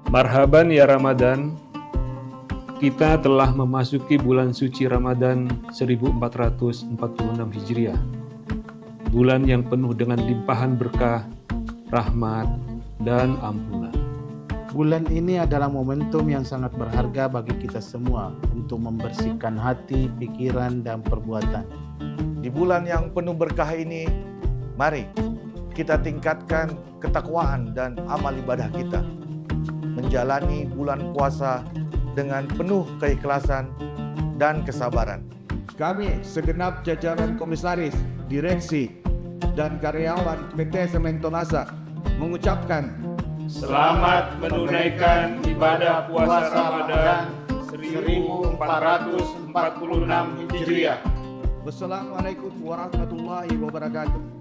Marhaban ya Ramadan, kita telah memasuki bulan suci Ramadan 1446 Hijriah. Bulan yang penuh dengan limpahan berkah, rahmat, dan ampunan. Bulan ini adalah momentum yang sangat berharga bagi kita semua untuk membersihkan hati, pikiran, dan perbuatan. Di bulan yang penuh berkah ini, mari kita tingkatkan ketakwaan dan amal ibadah kita. Menjalani bulan puasa dengan penuh keikhlasan dan kesabaran. Kami segenap jajaran komisaris, direksi, dan karyawan PT Semen Tonasa mengucapkan Selamat menunaikan ibadah puasa Ramadan 1446 Hijriah. Wassalamualaikum warahmatullahi wabarakatuh.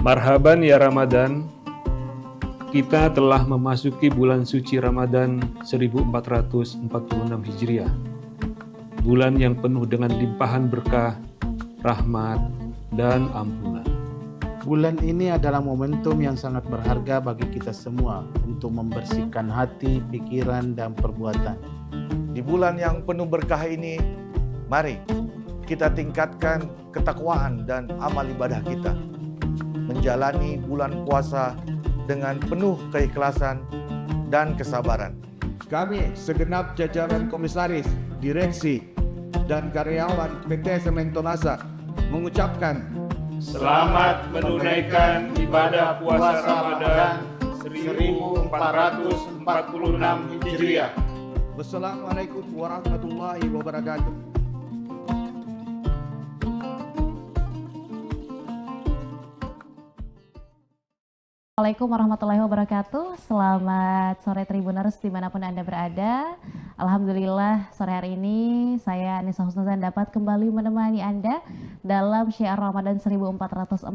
Marhaban ya Ramadan, kita telah memasuki bulan suci Ramadan 1446 Hijriah. Bulan yang penuh dengan limpahan berkah, rahmat, dan ampunan. Bulan ini adalah momentum yang sangat berharga bagi kita semua untuk membersihkan hati, pikiran, dan perbuatan. Di bulan yang penuh berkah ini, mari kita tingkatkan ketakwaan dan amal ibadah kita. Menjalani bulan puasa dengan penuh keikhlasan dan kesabaran. Kami segenap jajaran komisaris, direksi, dan karyawan PT Semen Tonasa mengucapkan Selamat menunaikan ibadah puasa Ramadan 1446 Hijriah. Wassalamualaikum warahmatullahi wabarakatuh. Assalamualaikum warahmatullahi wabarakatuh. Selamat sore Tribuners dimanapun Anda berada. Alhamdulillah sore hari ini saya Anissa Husnuzan dapat kembali menemani Anda dalam Syiar Ramadan 1446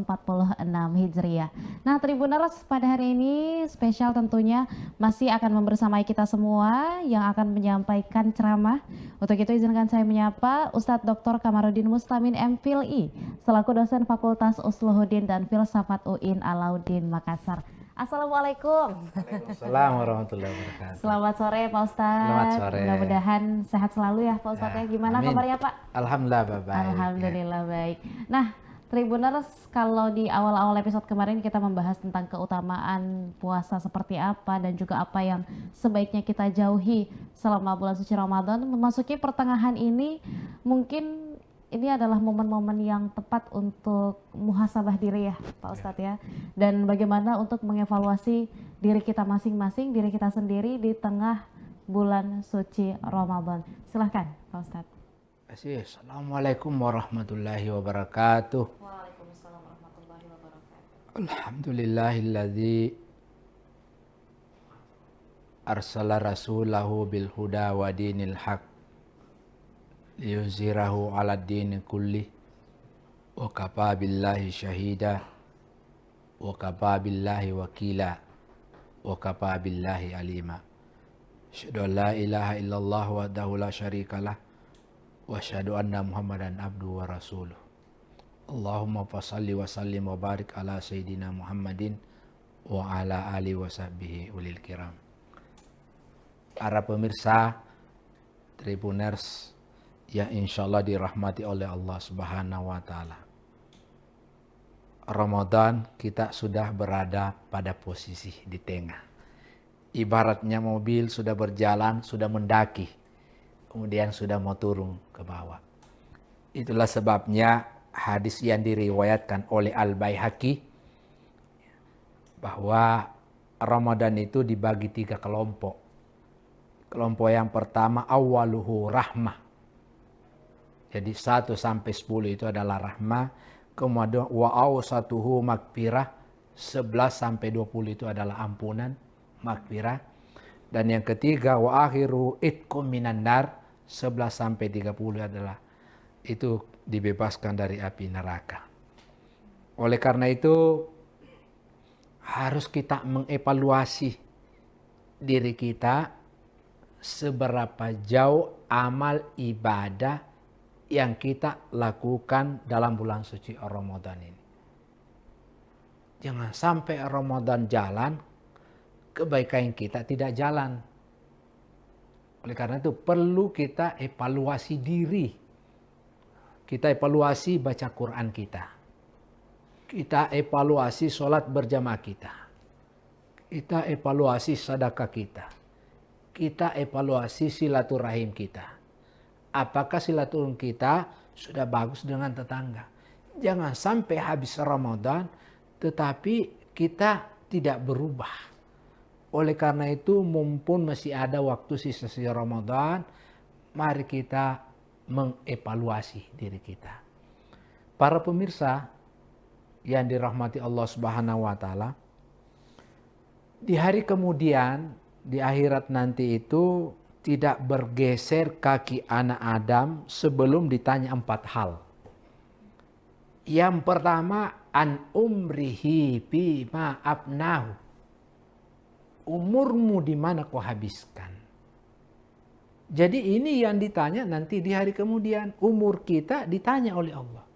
Hijriah. Nah Tribuners, pada hari ini spesial tentunya masih akan membersamai kita semua yang akan menyampaikan ceramah. Untuk itu izinkan saya menyapa Ustadz Dr. Kamarudin Mustamin MPhil.I selaku dosen Fakultas Usluhuddin dan Filsafat UIN Alauddin Makassar. Assalamualaikum. Waalaikumsalam warahmatullahi wabarakatuh. Selamat sore Pak Ustadz. Selamat sore. Mudah-mudahan sehat selalu ya Pak Ustadz ya. Gimana Amin. kabarnya Pak? Alhamdulillah baik. Alhamdulillah baik. Nah Tribuners, kalau di awal-awal episode kemarin kita membahas tentang keutamaan puasa seperti apa dan juga apa yang sebaiknya kita jauhi selama bulan suci Ramadan. Memasuki pertengahan ini mungkin ini adalah momen-momen yang tepat untuk muhasabah diri ya Pak Ustadz ya. Dan bagaimana untuk mengevaluasi diri kita masing-masing, diri kita sendiri di tengah bulan suci Ramadan. Silahkan Pak Ustadz. Assalamualaikum warahmatullahi wabarakatuh. Waalaikumsalam warahmatullahi wabarakatuh. Alhamdulillahilladzi arsala rasulahu bil huda wa dinil haq liyuzhirahu ala dini kulli wa kafa billahi syahida wa kafa billahi wakila wa kafa billahi alima. Asyhadu an la ilaha illallah wahdahu la syarikalah wa asyhadu anna Muhammadan abduhu wa rasuluh. Allahumma fasalli wa sallim wa barik ala sayyidina Muhammadin wa ala alihi wa sahbihi ulil kiram. Para pemirsa Tribuners yang insyaallah dirahmati oleh Allah Subhanahu wa taala. Ramadan kita sudah berada pada posisi di tengah. Ibaratnya mobil sudah berjalan, sudah mendaki, kemudian sudah mau turun ke bawah. Itulah sebabnya hadis yang diriwayatkan oleh Al-Baihaqi bahwa Ramadan itu dibagi 3 kelompok. Kelompok yang pertama awaluhu rahmah. Jadi 1 sampai 10 itu adalah rahmah. Kemudian wa awsatuhu magfirah. 11 sampai 20 itu adalah ampunan, magfirah. Dan yang ketiga wa akhiru itqum minan nar. 11 sampai 30 adalah itu dibebaskan dari api neraka. Oleh karena itu harus kita mengevaluasi diri kita seberapa jauh amal ibadah yang kita lakukan dalam bulan suci Ramadan ini. Jangan sampai Ramadan jalan, kebaikan kita tidak jalan. Oleh karena itu perlu kita evaluasi diri. Kita evaluasi baca Quran kita. Kita evaluasi sholat berjamaah kita. Kita evaluasi sedekah kita. Kita evaluasi silaturahim kita. Apakah silaturahim kita sudah bagus dengan tetangga? Jangan sampai habis Ramadan tetapi kita tidak berubah. Oleh karena itu mumpun masih ada waktu sisa Ramadan, mari kita mengevaluasi diri kita. Para pemirsa yang dirahmati Allah Subhanahu wa taala, di hari kemudian, di akhirat nanti itu tidak bergeser kaki anak Adam sebelum ditanya 4 hal. Yang pertama, an umrihi bima abnahu. Umurmu di mana kau habiskan? Jadi ini yang ditanya nanti di hari kemudian. Umur kita ditanya oleh Allah.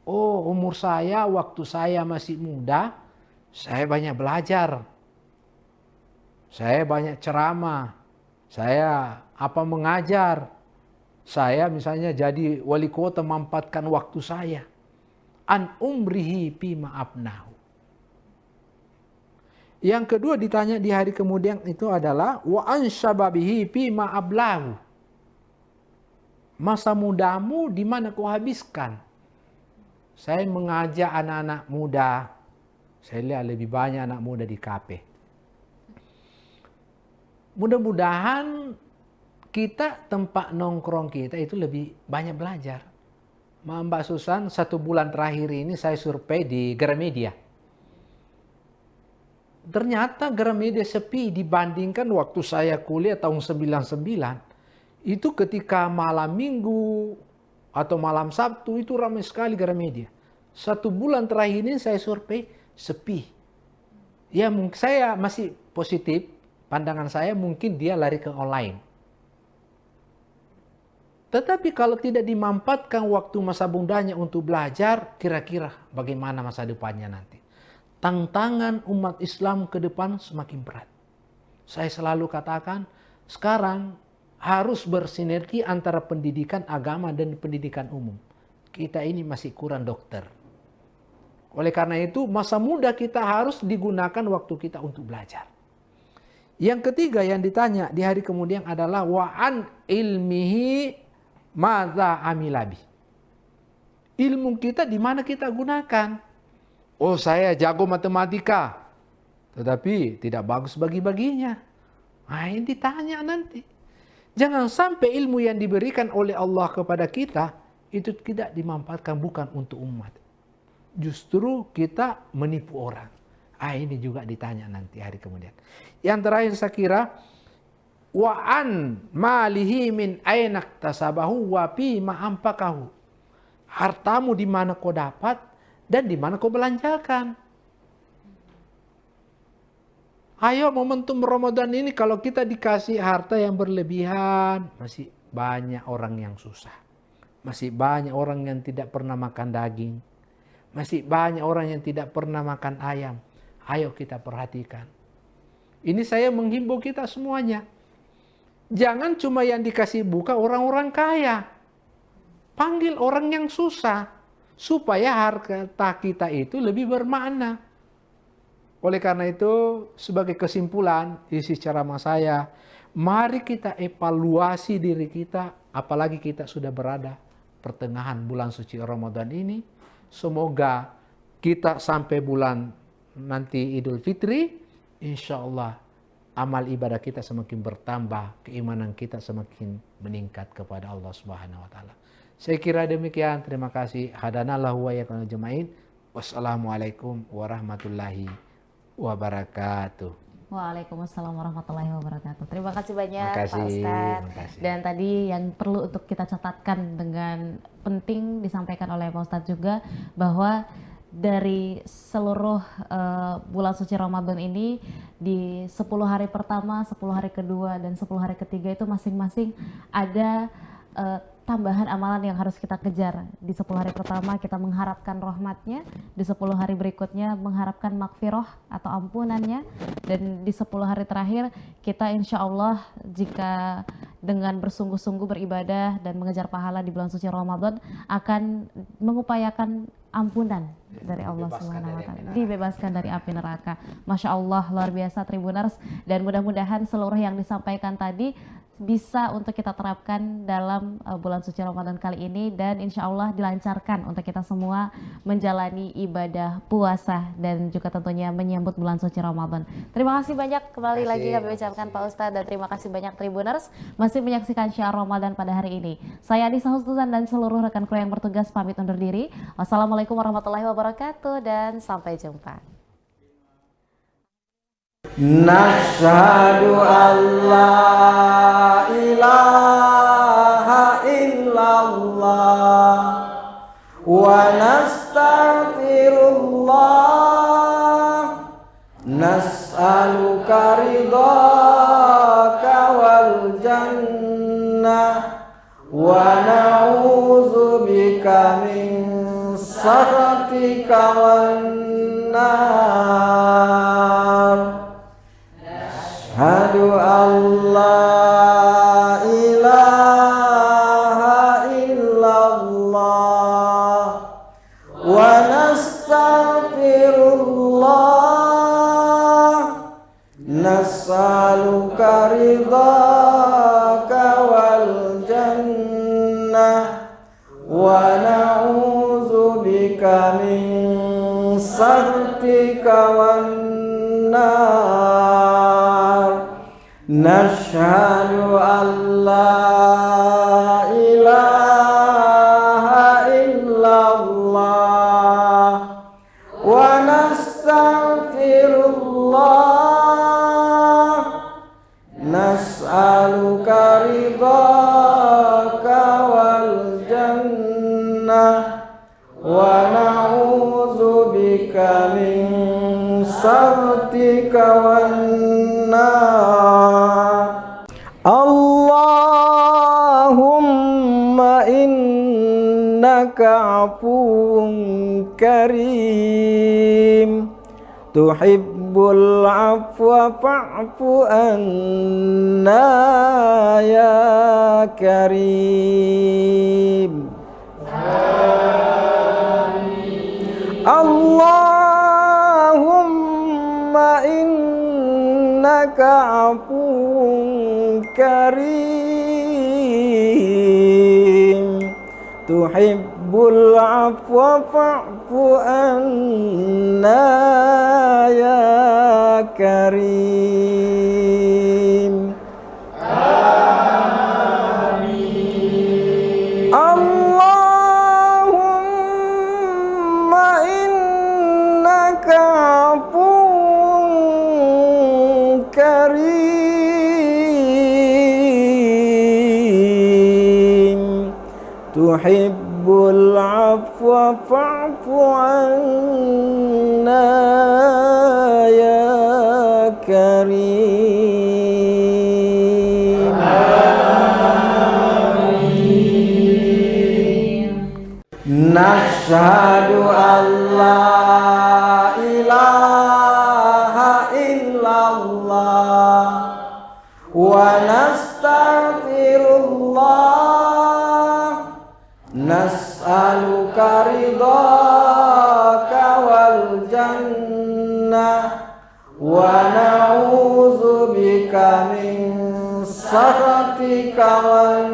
Oh, umur saya waktu saya masih muda, saya banyak belajar. Saya banyak ceramah. Saya mengajar. Saya misalnya jadi wali kota memanfaatkan waktu saya. An umrihi bima abnahu. Yang kedua ditanya di hari kemudian itu adalah wa an syababihi bima ablahu. Masa mudamu di mana kau habiskan? Saya mengajak anak-anak muda. Saya lihat lebih banyak anak muda di kafe. Mudah-mudahan kita tempat nongkrong kita itu lebih banyak belajar. Mbak Susan, 1 bulan terakhir ini saya survei di Gramedia. Ternyata Gramedia sepi dibandingkan waktu saya kuliah tahun 99. Itu ketika malam Minggu atau malam Sabtu itu ramai sekali Gramedia. 1 bulan terakhir ini saya survei sepi. Ya saya masih positif, pandangan saya mungkin dia lari ke online. Tetapi kalau tidak dimanfaatkan waktu masa mudanya untuk belajar, kira-kira bagaimana masa depannya nanti? Tantangan umat Islam ke depan semakin berat. Saya selalu katakan, sekarang harus bersinergi antara pendidikan agama dan pendidikan umum. Kita ini masih kurang dokter. Oleh karena itu, masa muda kita harus digunakan waktu kita untuk belajar. Yang ketiga yang ditanya di hari kemudian adalah wa'an ilmihi madza amilabi. Ilmu kita di mana kita gunakan? Oh, saya jago matematika, tetapi tidak bagus bagi-baginya. Nah, ini ditanya nanti. Jangan sampai ilmu yang diberikan oleh Allah kepada kita itu tidak dimanfaatkan bukan untuk umat. Justru kita menipu orang. Ini juga ditanya nanti hari kemudian. Yang terakhir saya kira, wa'an malihi min ainak tasabahu wa fi ma anfaqahu. Hartamu di mana kau dapat dan di mana kau belanjakan. Ayo momentum Ramadan ini kalau kita dikasih harta yang berlebihan, masih banyak orang yang susah. Masih banyak orang yang tidak pernah makan daging. Masih banyak orang yang tidak pernah makan ayam. Ayo kita perhatikan. Ini saya menghimbau kita semuanya. Jangan cuma yang dikasih buka orang-orang kaya. Panggil orang yang susah. Supaya harta kita itu lebih bermakna. Oleh karena itu, sebagai kesimpulan isi ceramah saya, mari kita evaluasi diri kita, apalagi kita sudah berada pertengahan bulan suci Ramadan ini. Semoga kita sampai bulan nanti Idul Fitri, insya Allah amal ibadah kita semakin bertambah, keimanan kita semakin meningkat kepada Allah Subhanahu wa taala. Saya kira demikian. Terima kasih. Hadanallahu wa iyyakum ajmain. Wassalamualaikum warahmatullahi wabarakatuh. Waalaikumsalam warahmatullahi wabarakatuh. Terima kasih banyak Pak Ustadz. Dan tadi yang perlu untuk kita catatkan dengan penting disampaikan oleh Pak Ustadz juga bahwa dari seluruh bulan suci Ramadan ini, di 10 hari pertama, 10 hari kedua, dan 10 hari ketiga itu masing-masing ada tambahan amalan yang harus kita kejar. Di 10 hari pertama kita mengharapkan rahmatnya, di 10 hari berikutnya mengharapkan makfirah atau ampunannya, dan di 10 hari terakhir kita insya Allah jika dengan bersungguh-sungguh beribadah dan mengejar pahala di bulan suci Ramadan akan mengupayakan ampunan dari Allah Subhanahu wa taala, dibebaskan dari api neraka. Masya Allah, luar biasa Tribuners, dan mudah-mudahan seluruh yang disampaikan tadi bisa untuk kita terapkan dalam bulan suci Ramadan kali ini, dan insya Allah dilancarkan untuk kita semua menjalani ibadah puasa dan juga tentunya menyambut bulan suci Ramadan. Terima kasih banyak kembali lagi kami ucapkan Pak Ustadz, dan terima kasih banyak Tribuners masih menyaksikan Syiar Ramadan pada hari ini. Saya Anissa Husnuzan dan seluruh rekan kru yang bertugas pamit undur diri. Wassalamualaikum warahmatullahi wabarakatuh dan sampai jumpa. Nashhadu an la ilaha illallah wa nastaghfirullah, nas'aluka ridhaka wal jannah wa na'udzubika min sakhatika wan nar. Asyhadu an la ilaha illallah wa nastaghfirullah, nas'aluka ridhaka wal jannah wa na'udzubika min sakhatika wan nar. Nashhadu an la ilaha illallah wa nastaghfirullah, nas'aluka ridhaka wal jannah wa na'udzubika min sakhatika wan nar. Allahumma innaka afuwun karim tuhibbul afwa fa'fu anna ya karim. Allahumma innaka afuwun karim tuhibbul afwa fa'fu anna ya karim. Allahumma innaka afuwun karim tuhibbul afwa fa'fu anna ya karim. Nashhadu an la ilaha illallah wa nastaghfirullah, nas'aluka ridhaka wal jannah wa na'udzubika min sakhatika wan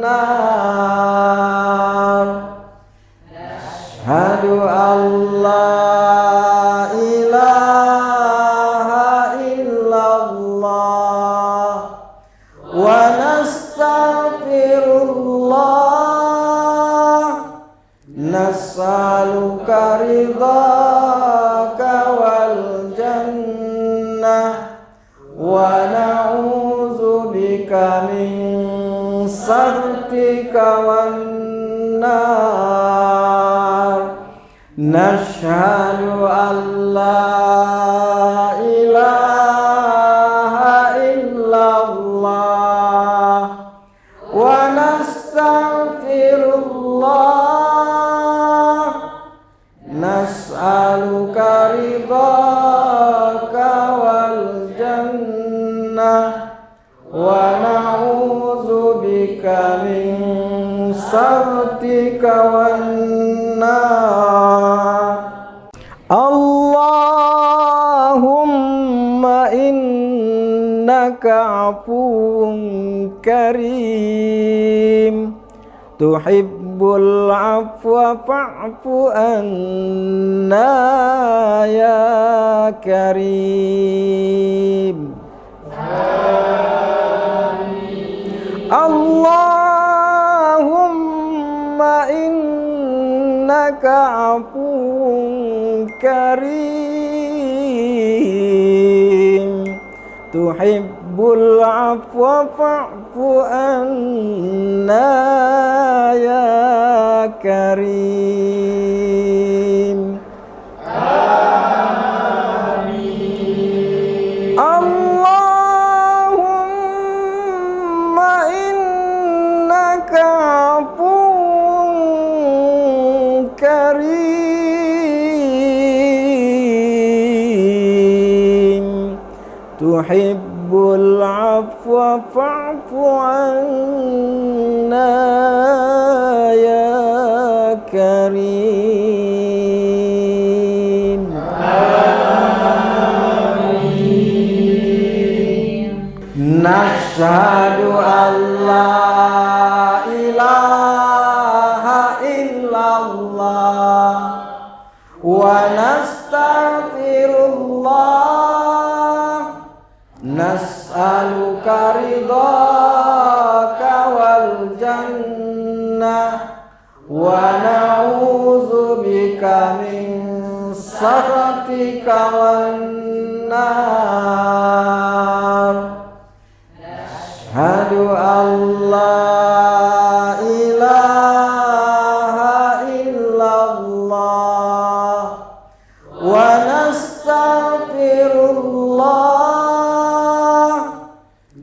nar. Asyhadu an la ilaha illallah wa nastaghfirullah, nas'aluka ridhaka wal jannah wa na'udzubika min sakhatika wan nar. nashhadu an la ilaha illallah wa nastaghfirullah nas'aluka ridhaka wal jannah wa na'udzubika min sakhatika wan nar. Allahumma innaka afuwun karim tuhibbul afwa fa'fu anna ya karim. Allahumma innaka afuwun karim tuhibbul afwa fa'fu anna ya karim. Allahumma innaka afuwun karim tuhibbul afwa fa'fu anna ya karim. Nashhadu an la ilaha illallah wa nastaghfirullah nas'aluka ridhaka wal jannah wa na'udzubika min sakhatika wan nar. Ashhadu an la ilaha illallah wa nastaghfirullah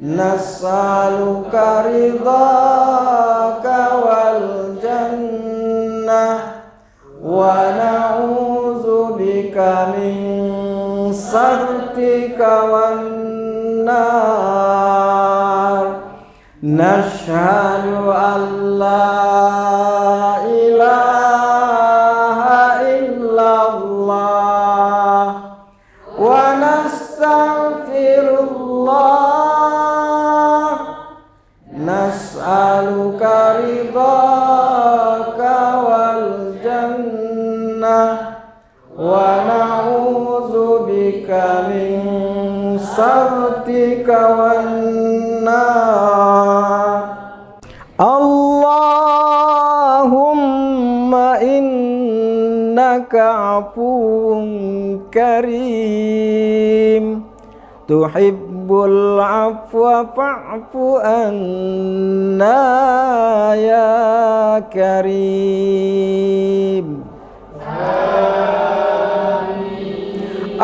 nas'aluka ridhaka wal jannah wa na'udzubika min sakhatika wan nar. Nashhadu an la ilaha illallah wa nastaghfirullah nas'aluka ridhaka wal jannah wa na'udzubika min sakhatika wan nar. Allahumma innaka afuwun karim tuhibbul afwa fa'fu anna ya karim.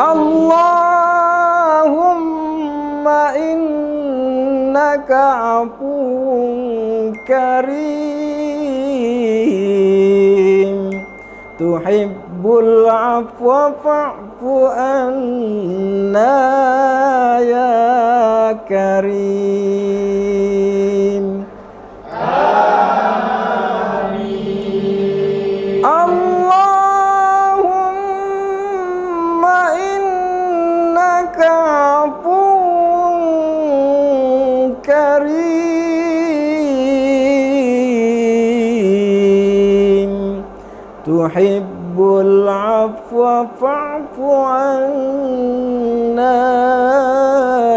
Allahumma innaka afuwun karim tuhibbul afwa fa'fu anna ya karim. Allahumma innaka afuwun karim tuhibbul afwa fa'fu anna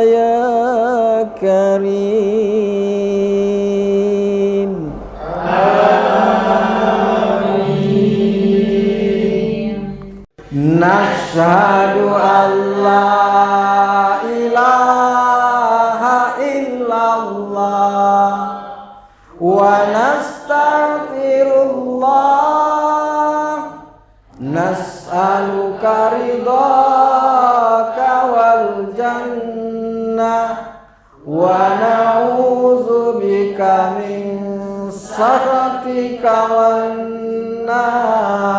ya karim. Nashhadu an la ilaha illallah wa nastaghfirullah nas'aluka ridhaka wal jannah wa na'udzubika min sakhatika wan nar.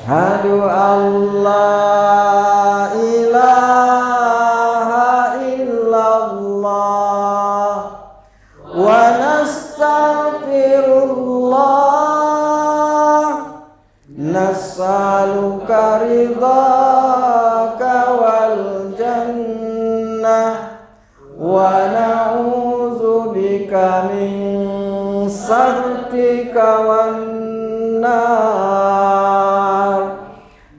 Asyhadu an la ilaha illallah wa nastaghfirullah nas'aluka ridhaka wal jannah wa na'udzubika min sakhatika wan nar.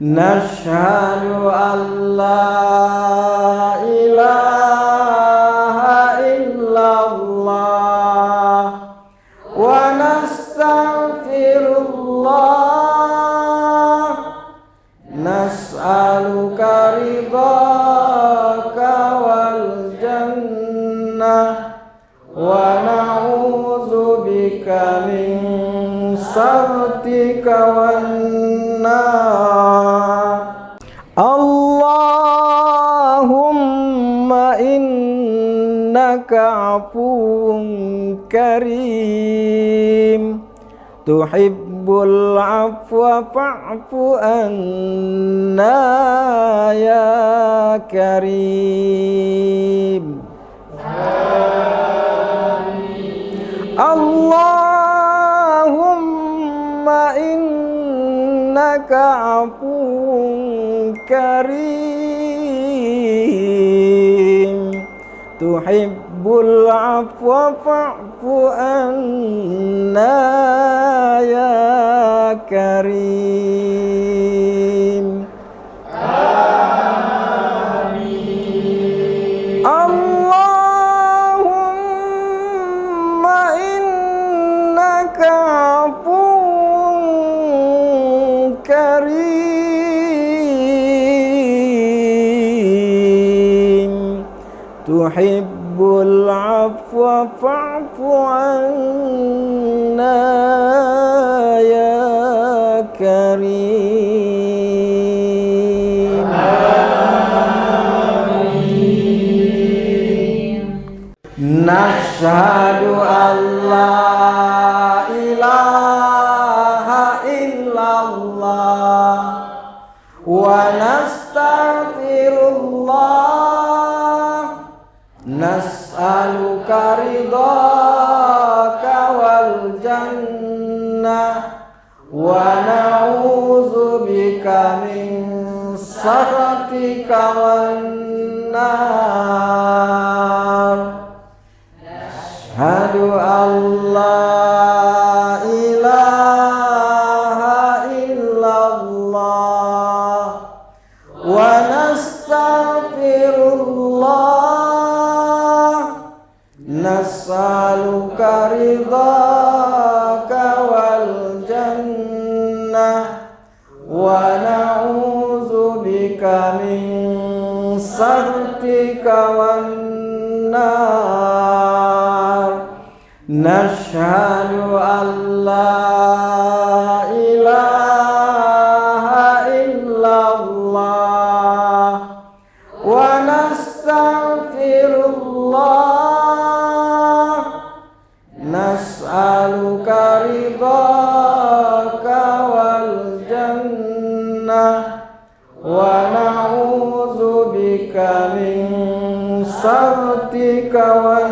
Nashhadu an la ilaha illallah wa nastaghfirullah nas'aluka ridhaka wal jannah wa na'udzubika min sakhatika wan nar. Allahumma innaka afuwun karim tuhibbul afwa fa'fu anna ya karim. Allahumma innaka afuwun karim tuhibbul afwa fa'fu anna ya karim. Allahumma innaka afuwun karim tuhibbul afwa fa'fu anna ya karim. Nashhadu an la ilaha illallah wa nastaghfirullah nas'aluka ridhaka wal jannah wa na'udzubika min sakhatika wan nar. Asyhadu an la ilaha illallah wa nastaghfirullah nas'aluka ridhaka wal jannah wa na'udzubika min sakhatika wan nar. Nashhadu an la ilaha illallah wa nastaghfirullah nas'aluka ridhaka wal jannah wa na'udzubika min sakhatika wan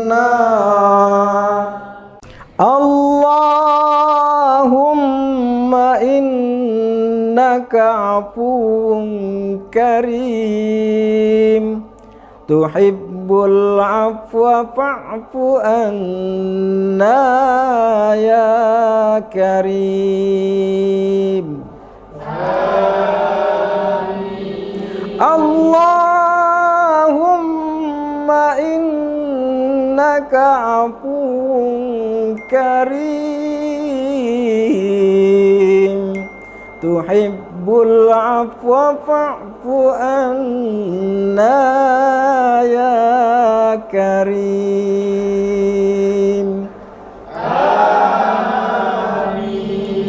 nar. Allahumma innaka afuwun karim tuhibbul afwa fa'fu anna ya karim. Allahumma innaka afuwun karim tuhibbul afwa fa'fu anna ya karim. Amin.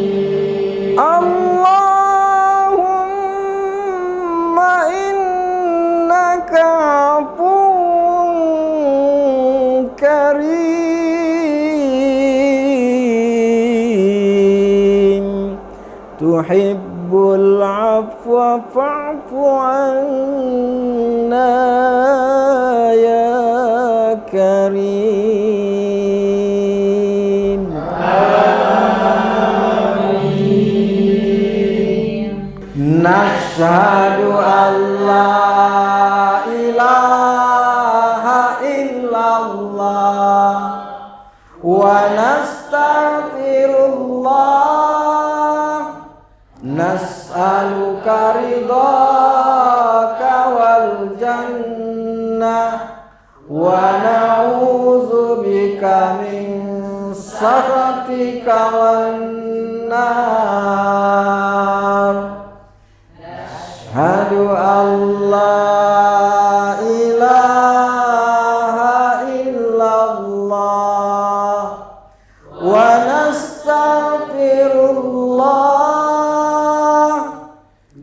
كريم تحب العفو فاعف عنا يا كريم نشهد أن لا إله إلا الله ونستغفر الله نسألك رضاك والجنة ونعوذ بك من سخطك والنار أشهد أن لا إله إلا الله ونستغفر الله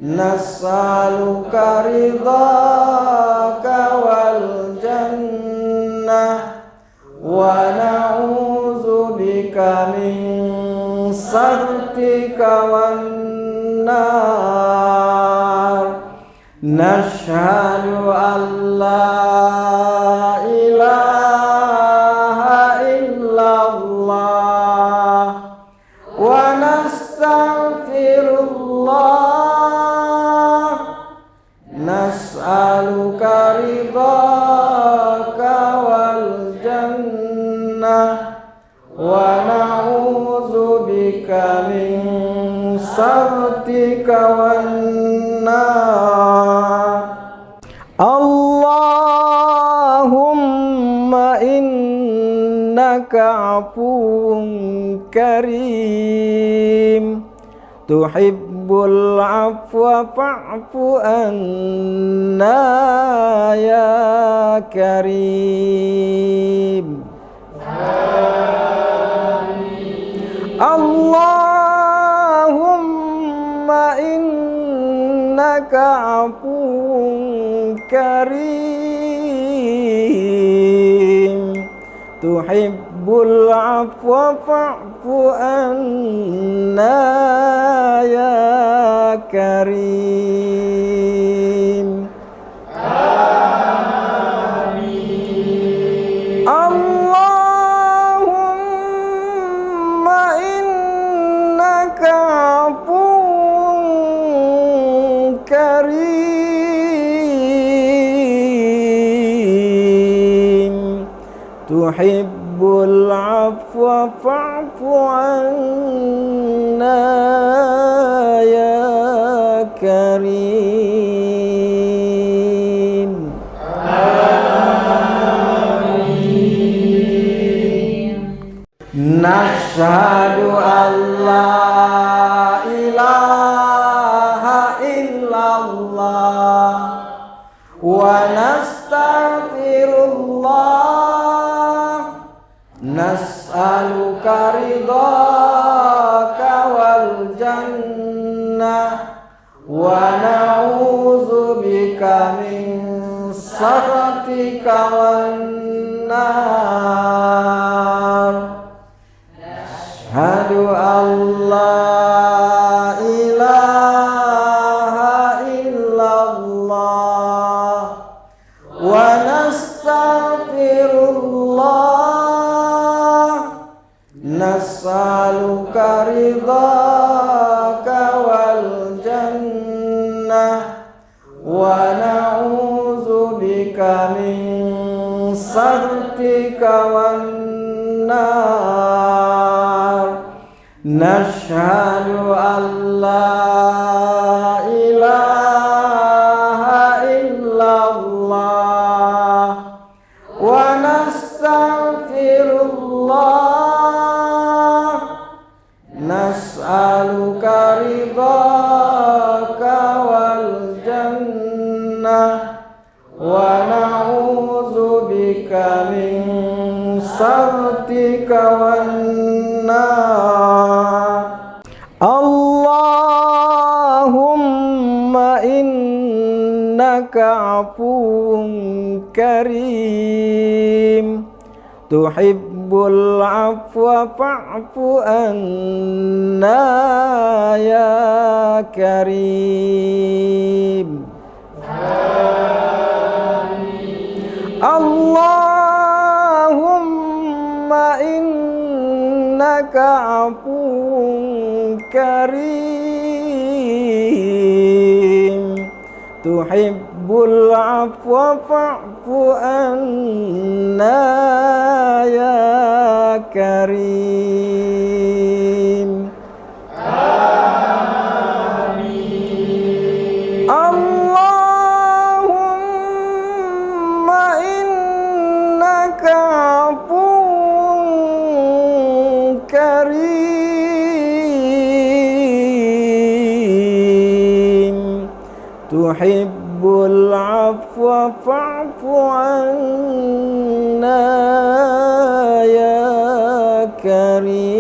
نسألك رضاك والجنة ونعوذ بك من سخطك والنار نشهد أن لا إله إلا الله ونستغفر الله نسألك رضاك والجنة ونعوذ بك من سخطك والنار اللهم إنك عفو كريم تحب العفو فاعف عنا يا كريم اللهم إنك عفو كريم تحب العفو فاعف عنا يا كريم اللهم إنك عفو كريم تحب العفو فاعف عنا يا كريم نشهد أن لا إله إلا الله ونستغفر الله نسألك رضاك والجنة ونعوذ بك من سخطك والنار أشهد أن لا إله إلا الله ونستغفر الله نسألك رضاك والجنة ونعوذ بك من سخطك والنار نشهد أن لا إله إلا الله ونستغفر الله نسألك رضاك والجنة ونعوذ بك من سخطك والنار اللهم إنك عفو كريم tuhibbul afwa fa'fu anna ya karim. Allahumma innaka afuwun karim, tuhibbul afwa fa'fu anna ya karim. Allahumma innaka afuwun karim, tuhibbul afwa fa'fu anna ya karim.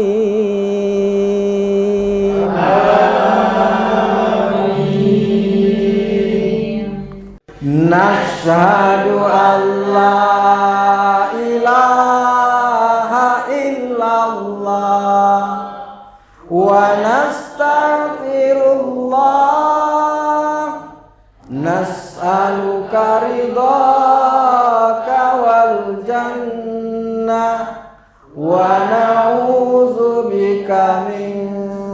Nashhadu an la ilaha illallah wa nastaghfirullah, nas'aluka ridhaka wal jannah wa na'udzubika min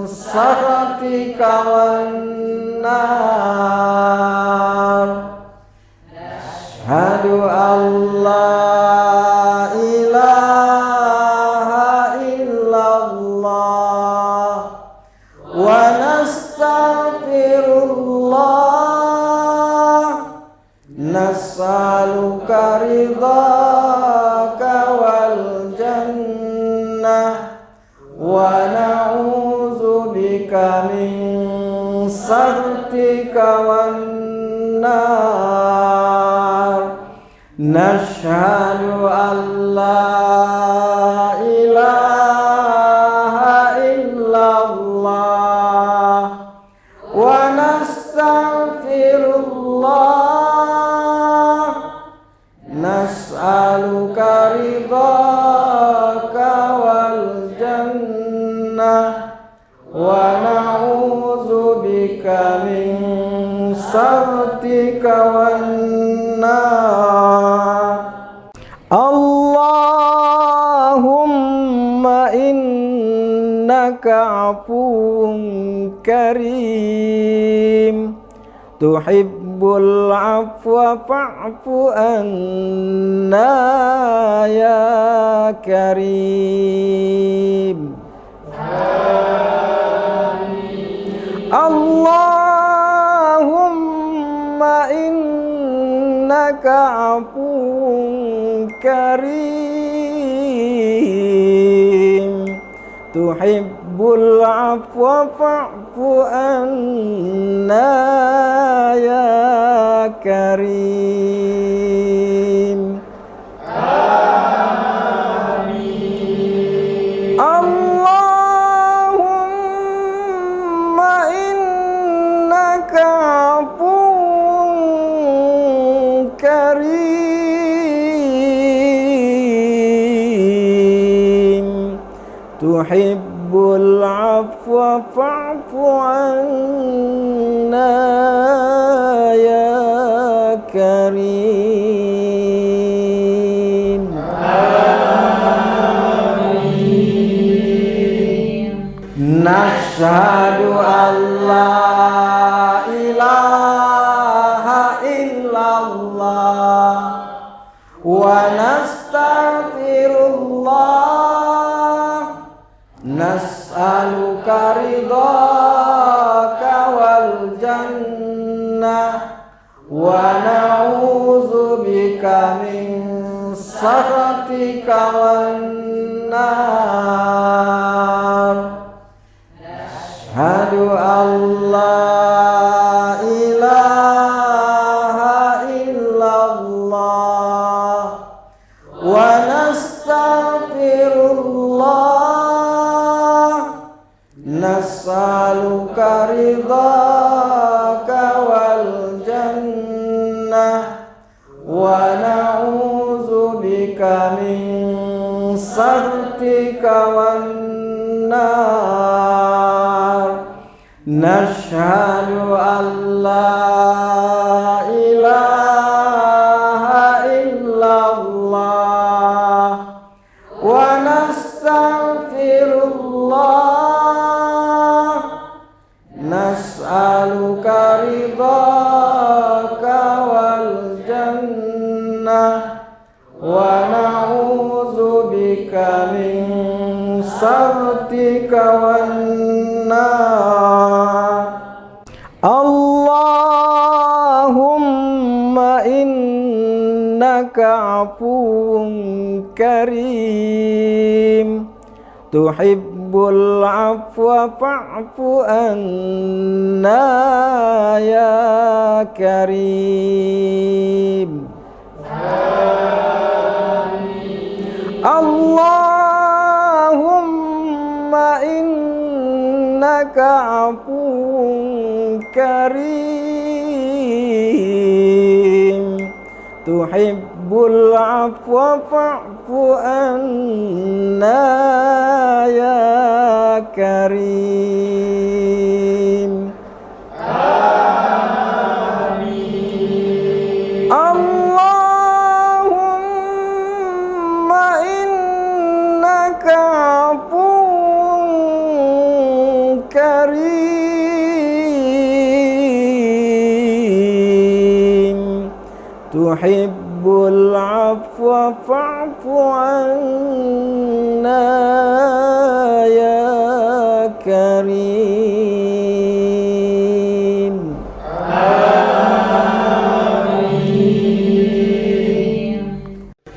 sakhatika wan nar. Asyhadu an la ilaha illallah wa nastaghfirullah, nas'aluka ridhaka wal jannah wa na'udzubika min sakhatika wan nar. Nashhadu an la ilaha illallah wa nastaghfirullah, nas'aluka ridhaka wal jannah wa na'udzubika min sakhatika wan nar. Allahumma innaka afuwun karim, tuhibbul afwa fa'fu anna ya karim. Allahumma innaka afuwun karim, tuhibbul afwa fa'fu anna ya karim. Allahumma innaka afuwun karim, tuhibbul afwa fa'fu anna ya karim. Nashhadu an la ilaha illallah wa nastaghfirullah, nas'aluka ridhaka wal jannah wa na'udzubika min sakhatika wan nar. Asyhadu an la ilaha illallah wa nastaghfirullah, nas'aluka ridhaka wal jannah wa na'udzubika min سخطك والنار نشهد أن لا إله إلا الله ونستغفر الله نسألك رضاك والجنة ونعوذ بك من سخطك والنار اللهم إنك عفو كريم تحب العفو فاعف عنا يا كريم اللهم إنك عفو كريم تحب العفو فاعف عنا يا كريم اللهم إنك عفو كريم تحب العفو فاعف عنا يا كريم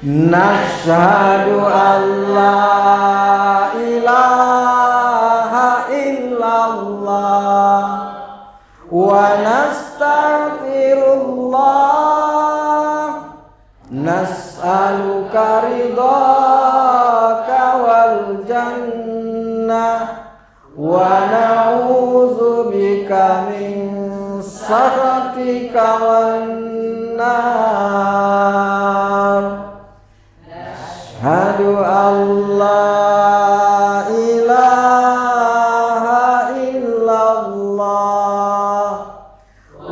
نشهد أن لا إله إلا الله ونستغفر الله نسألك رضاك والجنة ونعوذ بك من سخطك والنار أشهد أن لا إله إلا الله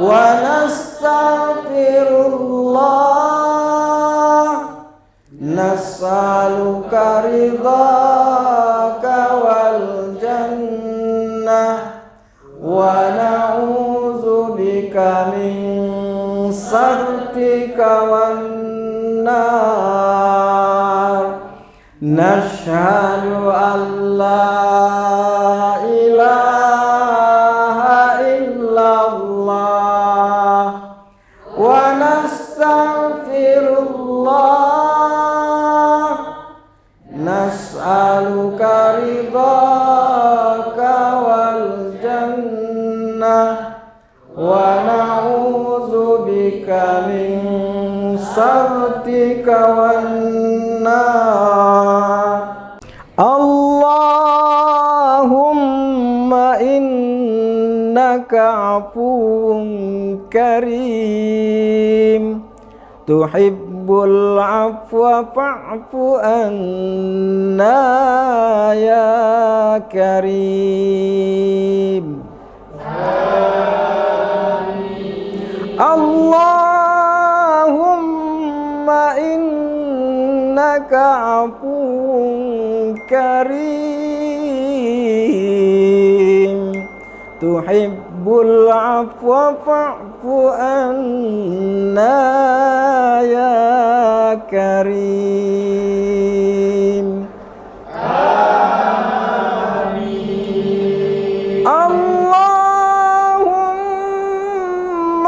ونستغفر الله نسألك رضاك والجنة ونعوذ بك من سخطك والنار نشهد أن لا إله إلا الله ونستغفر الله نسألك رضاك والجنة ونعوذ بك من سخطك والنار اللهم إنك عفو كريم تحب العفو فاعف عنا يا كريم اللهم إنك عفو كريم تحب العفو فاعف عنا يا كريم اللهم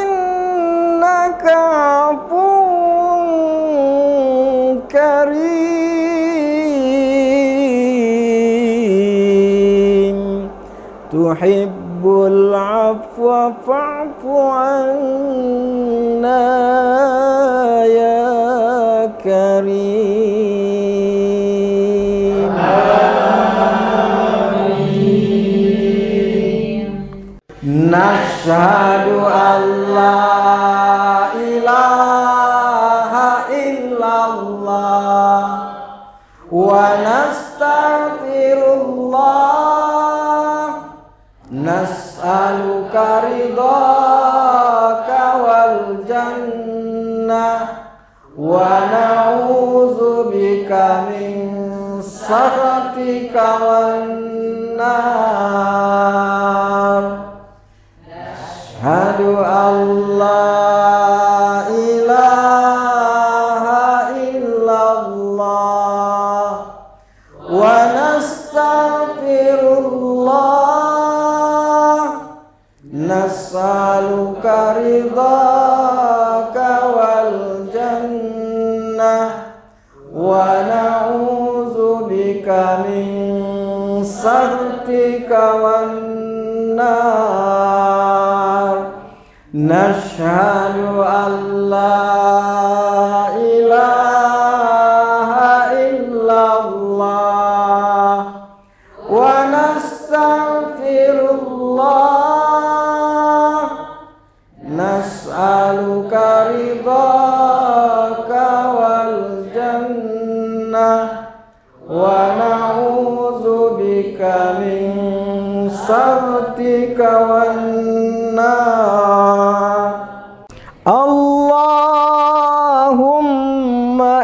إنك عفو كريم تحب العفو فاعف عنا يا كريم نشهد أن لا إله إلا الله wa nastaghfirullah, nas'aluka ridhaka wal jannah wa na'udzubika min sakhatika wan nar. Asyhadu an la ilaha illallah wa nastaghfirullah, nas'aluka ridhaka wal jannah wa na'udzubika min sakhatika wan nar. Nashhadu an la ilaha illallah wa nastaghfirullah, nas'aluka ridhaka wal jannah wa na'udzubika min sakhatika wan nar. Allahumma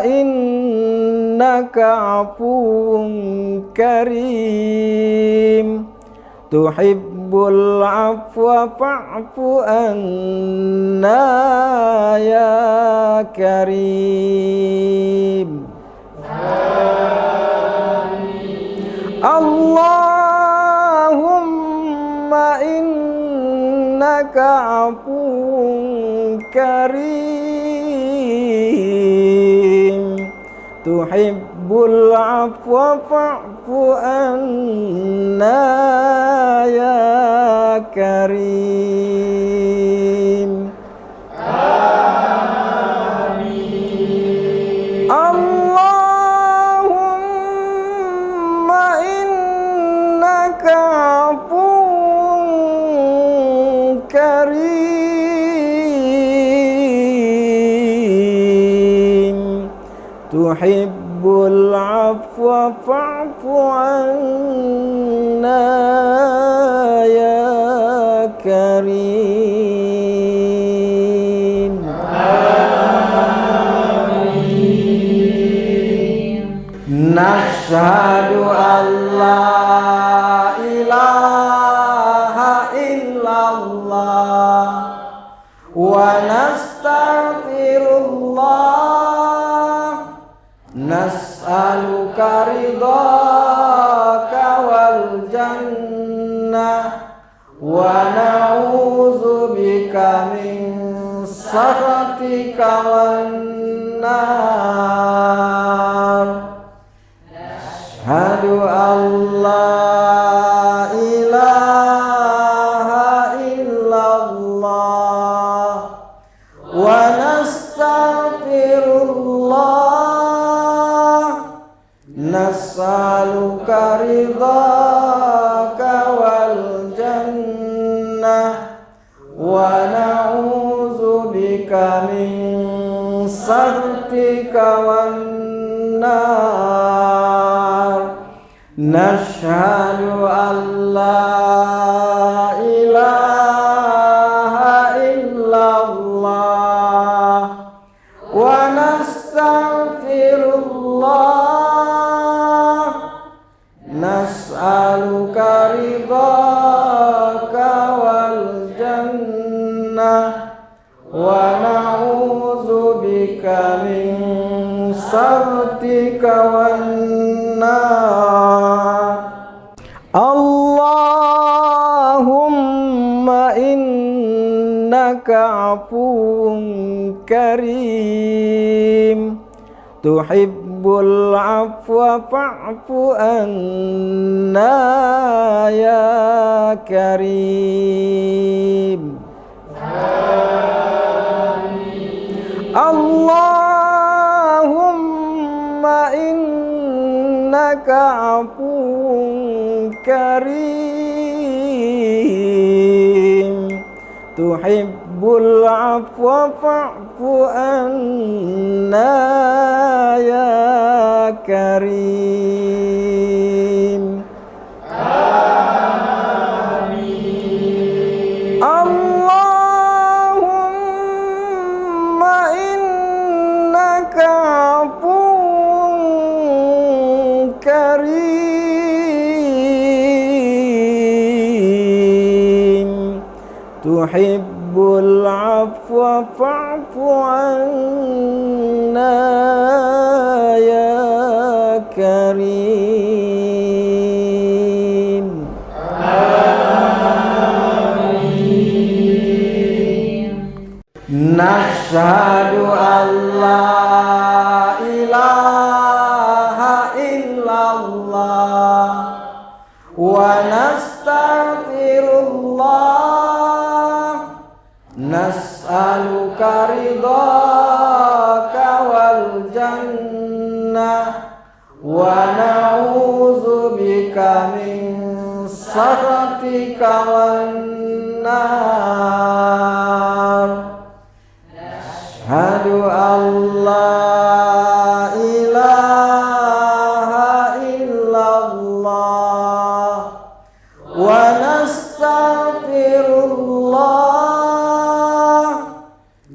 innaka afuwun karim, tuhibbul afwa fa'fu anna ya karim. Allahumma innaka afuwun karim, tuhibbul afwa fa'fu anna ya karim. Allahumma innaka afuwun karim, tuhibbul afwa fa'fu anna ya karim. Nashhadu an la ilaha illallah wa nastaghfirullah, nas'aluka ridhaka wal jannah wa na'udzubika min sakhatika wan nar. Asyhadu an la ilaha illallah wa nastaghfirullah, nas'aluka ridhaka wal jannah wa na'udzubika min sakhatika wan nar. Nashhadu an la ilaha illallah wa nastaghfirullah, nas'aluka ridhaka wal jannah wa na'udzubika min sakhatika wan nar. Allahumma innaka afuwun karim, tuhibbul afwa fa'fu anna ya karim. Allahumma innaka afuwun karim, tuhibbul afwa fa'fu anna ya كريم اللهم إنك عفو كريم تحب العفو فاعف عنا يا كريم نشهد أن لا إله إلا الله ونستغفر الله نسألك رضاك والجنة ونعوذ بك من سخطك والنار أشهد أن لا إله إلا الله ونستغفر الله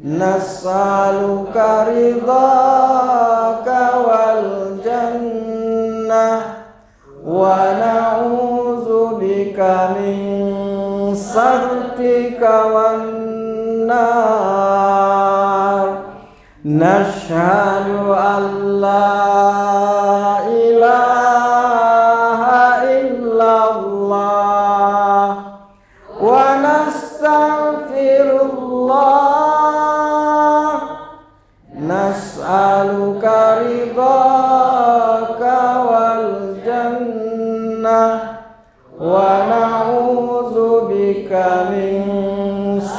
نسألك رضاك والجنة ونعوذ بك من سخطك والنار نشهد أن لا إله إلا الله ونستغفر الله نسألك رضاك والجنة ونعوذ بك من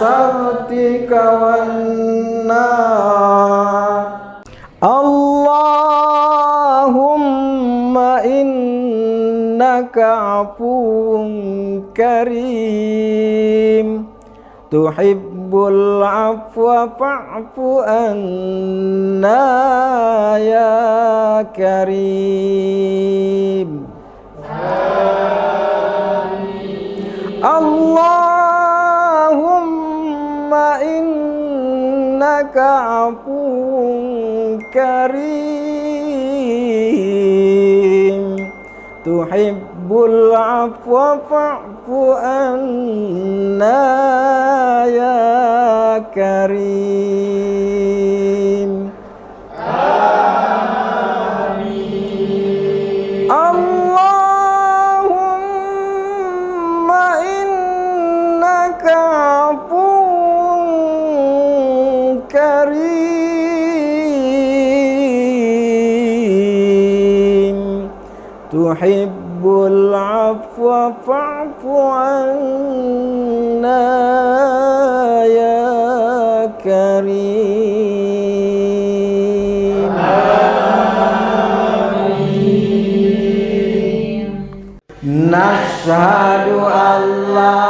سخطك والنار اللهم إنك عفو كريم تحب العفو فاعف عنا يا كريم اللهم إنك عفو كريم تحب العفو فاعف عنا يا كريم اللهم إنك عفو كريم تحب العفو فاعف عنا يا كريم نشهد أن لا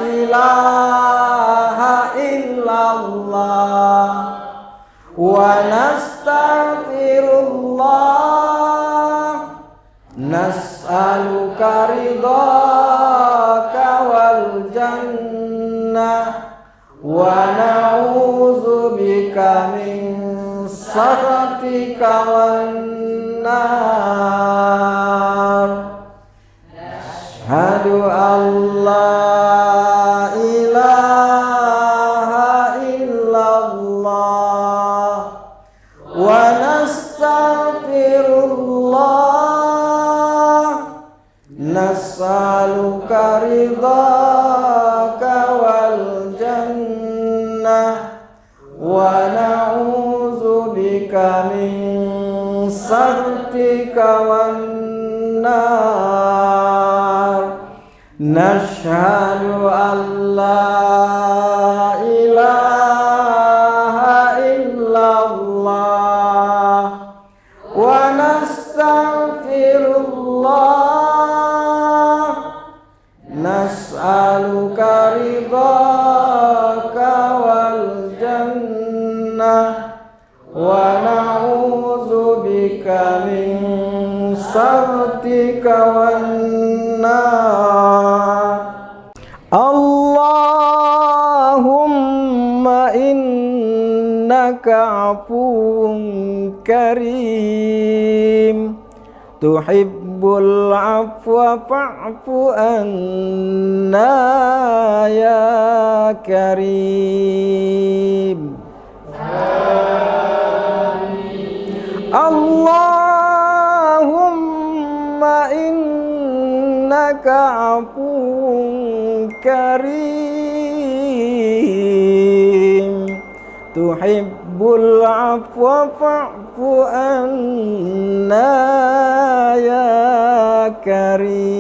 إله إلا الله ونستغفر الله نسألك رضاك والجنة ونعوذ بك من سخطك والنار أشهد أن لا إله إلا الله ونستغفر الله نسألك رضاك والجنة ونعوذ بك من سخطك والنار نشهد أن لا إله إلا الله ونستغفر الله نسألك رضاك والجنة ونعوذ بك من سخطك والنار اللهم إنك عفو كريم تحب العفو فاعف عنا يا كريم اللهم إنك عفو كريم تحب العفو فاعف عنا يا كريم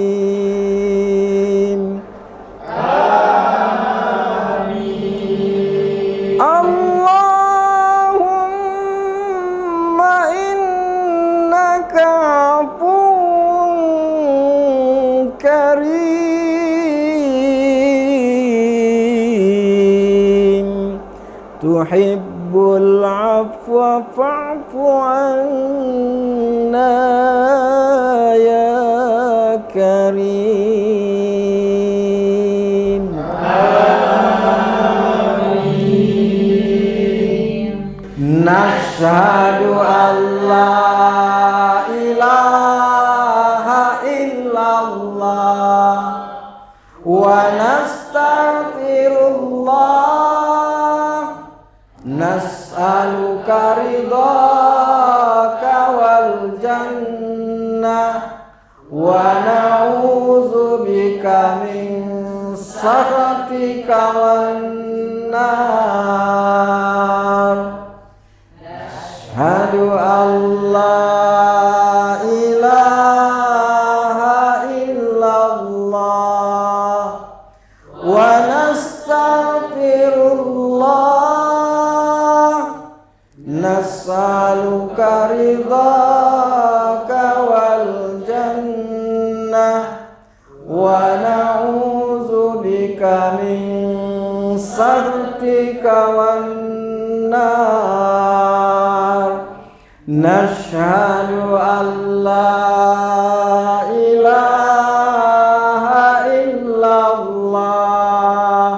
اللهم إنك عفو كريم تحب العفو فاعف عنا يا كريم نشهد أن لا إله إلا الله ونستغفر الله نسألك رضاك والجنة ونعوذ بك من سخطك والنار أشهد أن لا إله إلا الله ونستغفر الله نسألك رضاك والجنة ونعوذ بك من سخطك والنار نشهد أن لا إله إلا الله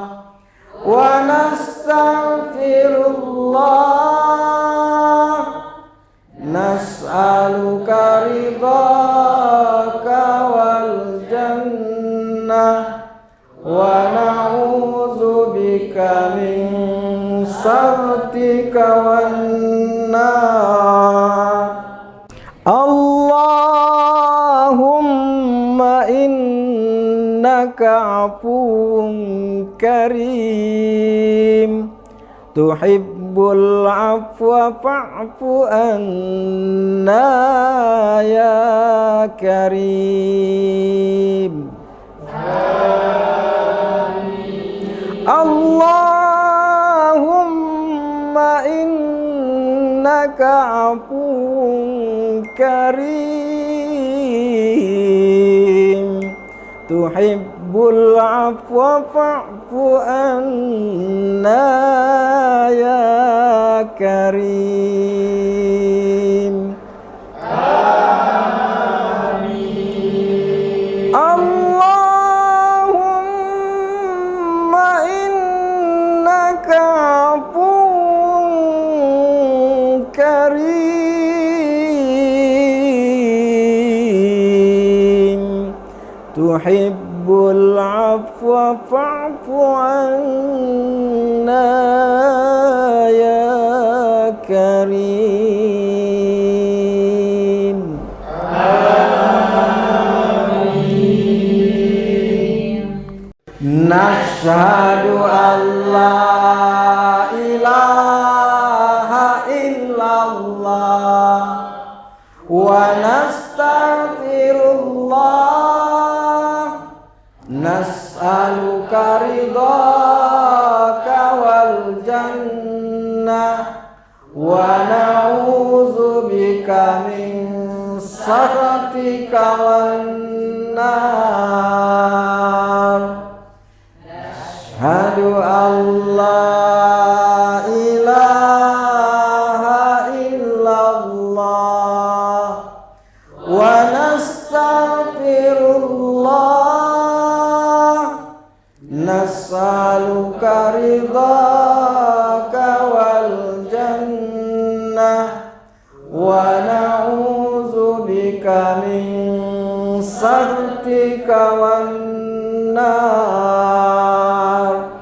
ونستغفر الله نسألك رضاك والجنة ونعوذ بك من سخطك والنار اللهم إنك عفو كريم تحب العفو فاعف عنا يا كريم اللهم إنك عفو كريم تحب العفو فاعف عنا يا كريم اللهم إنك عفو كريم تحب العفو فاعف عنا يا كريم نشهد أن لا إله إلا الله ونستغفر الله نسألك رضاك والجنة ونعوذ بك من سخطك والنار أشهد أن لا إله إلا الله nas'aluka ridhaka wal jannah wa na'udzubika min sakhatika wan nar.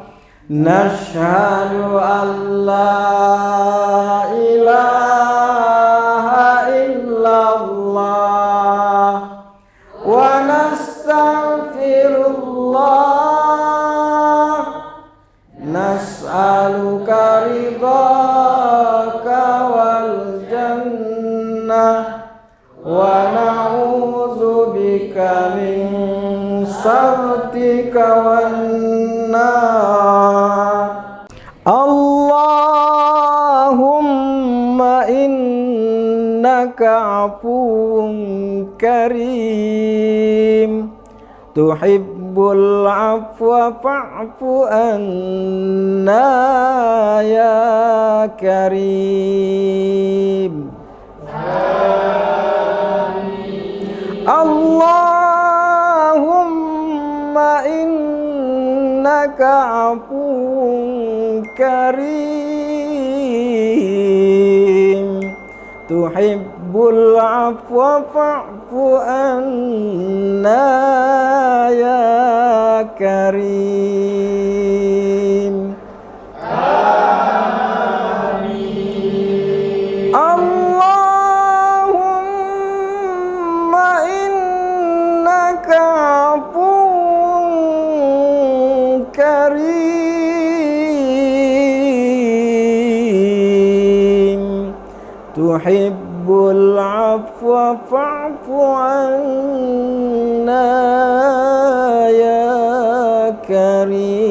Nashhadu an la ilaha illallah wa nastaghfirullah. Nas'aluka ridhaka wal jannah wa na'udzubika min sakhatika wan nar. Allahumma innaka afuwun karim tuhibbul afwa fa'fu anna ya karim. Allahumma innaka afuwun karim tuhibbul afwa fa'fu anna ya karim. Allahumma innaka afuwun karim tuhibbul afwa fa'fu anna ya karim.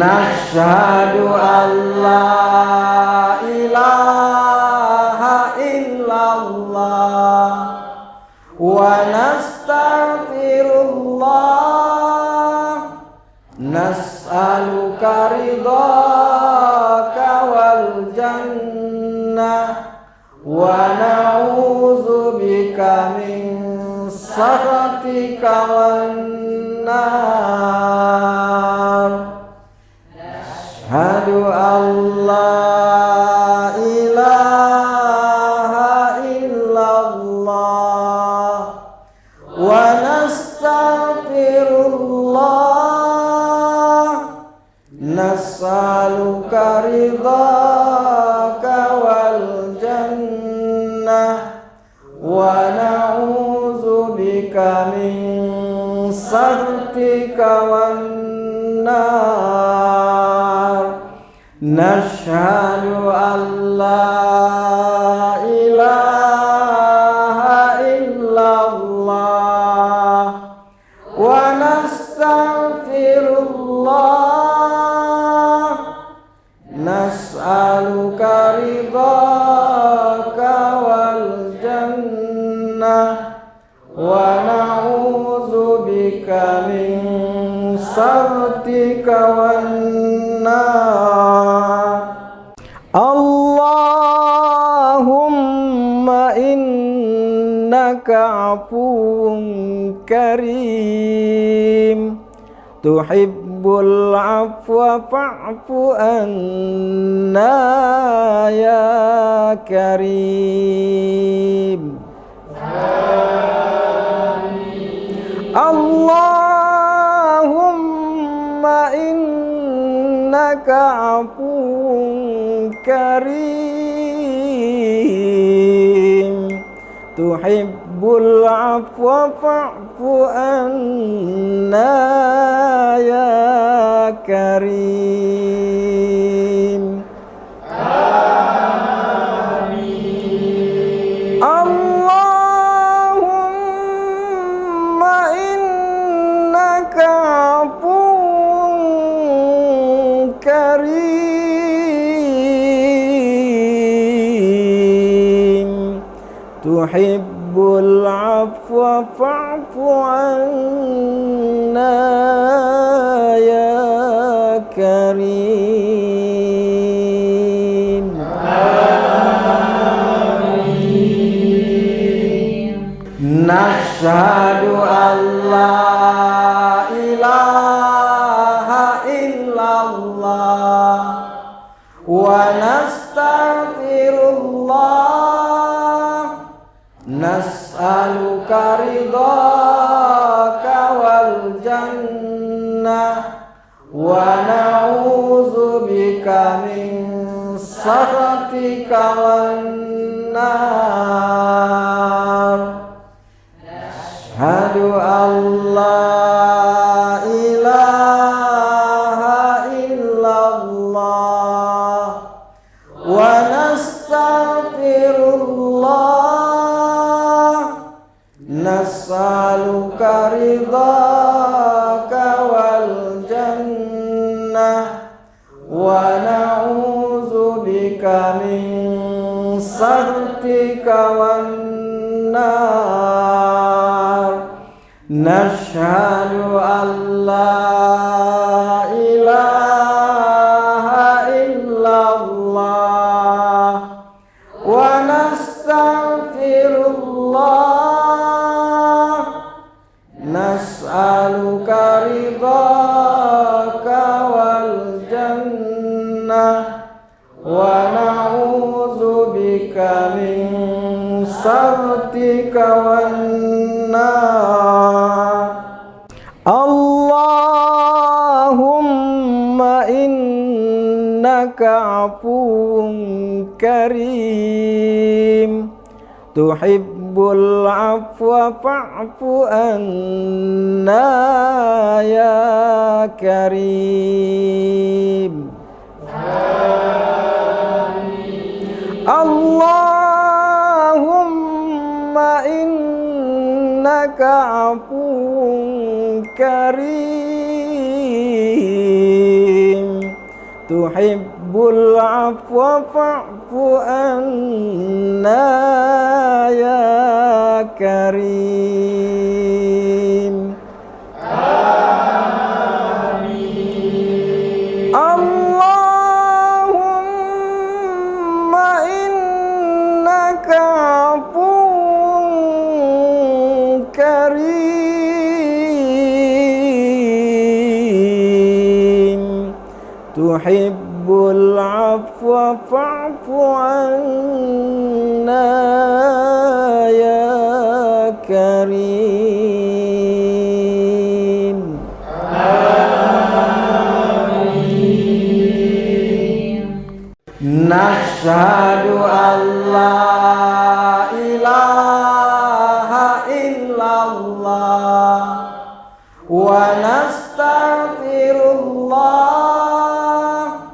Nashhadu an la ilaha illallah wa nastaghfirullah. Nas'aluka ridhaka wal jannah wa na'udzubika min sakhatika wan nar. Ashhadu an la ilaha illallah wa nastaghfirullah. Nas'aluka ridhaka wal jannah wa na'udzubika min sakhatika wan nar. Nashhadu an la ilaha illallah wa nastaghfirullah. Nas'aluka ridhaka wal jannah wa na'udzubika min sakhatika wan nar. Allahumma innaka afuwun karim tuhibbul afwa fa'fu anna ya karim. Allahumma innaka afuwun karim tuhibbul afwa fa'fu anna ya karim. Allahumma innaka afuwun karim tuhibbul afwa fa'fu anna ya karim. Nashhadu an la ilaha illallah wa nastaghfirullah nas'aluka ridhaka wal jannah wa na'udzubika min sakhatika wan nar. Asyhadu an la ilaha illallah wa nastaghfirullah nas'aluka ridhaka wal jannah wa na'udzubika min sakhatika wan nar. Nashhadu an la ilaha illallah wa nastaghfirullah nas'aluka ridhaka wal jannah wa na'udzubika min sakhatika wan nar. Allahumma innaka afuwun karim tuhibbul afwa fa'fu anna ya karim. Allahumma innaka afuwun karim tuhibbul afwa fa'fu anna ya karim. Allahumma innaka afuwun karim tuhibbul afwa fa'fu anna ya karim. Nashhadu an la ilaha illallah wa nastaghfirullah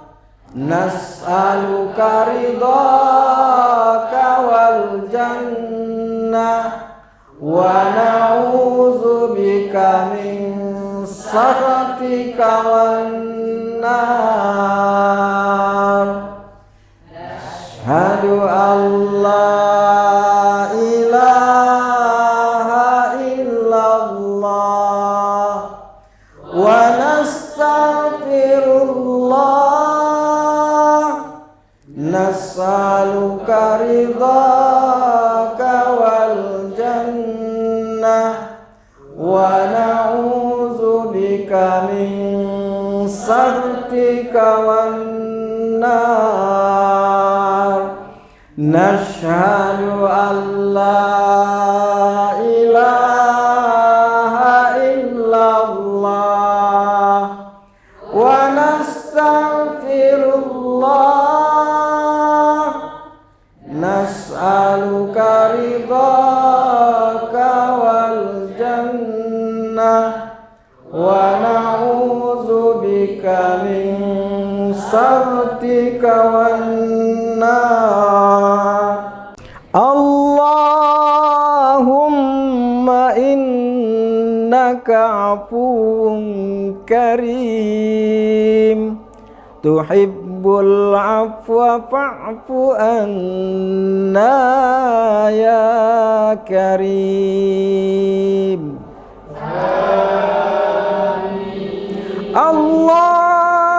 nas'aluka ridhaka wal jannah wa na'udzubika min sakhatika wan nar. Asyhadu an la ilaha illallah wa nastaghfirullah nas'aluka ridhaka wal jannah wa na'udzubika min sakhatika wan nar. Nashhadu an la ilaha illallah wa nastaghfirullah nas'aluka ridhaka wal jannah wa na'udzubika min sakhatika wan nar. Allahumma innaka afuwun karim tuhibbul afwa fa'fu anna ya karim. Allahumma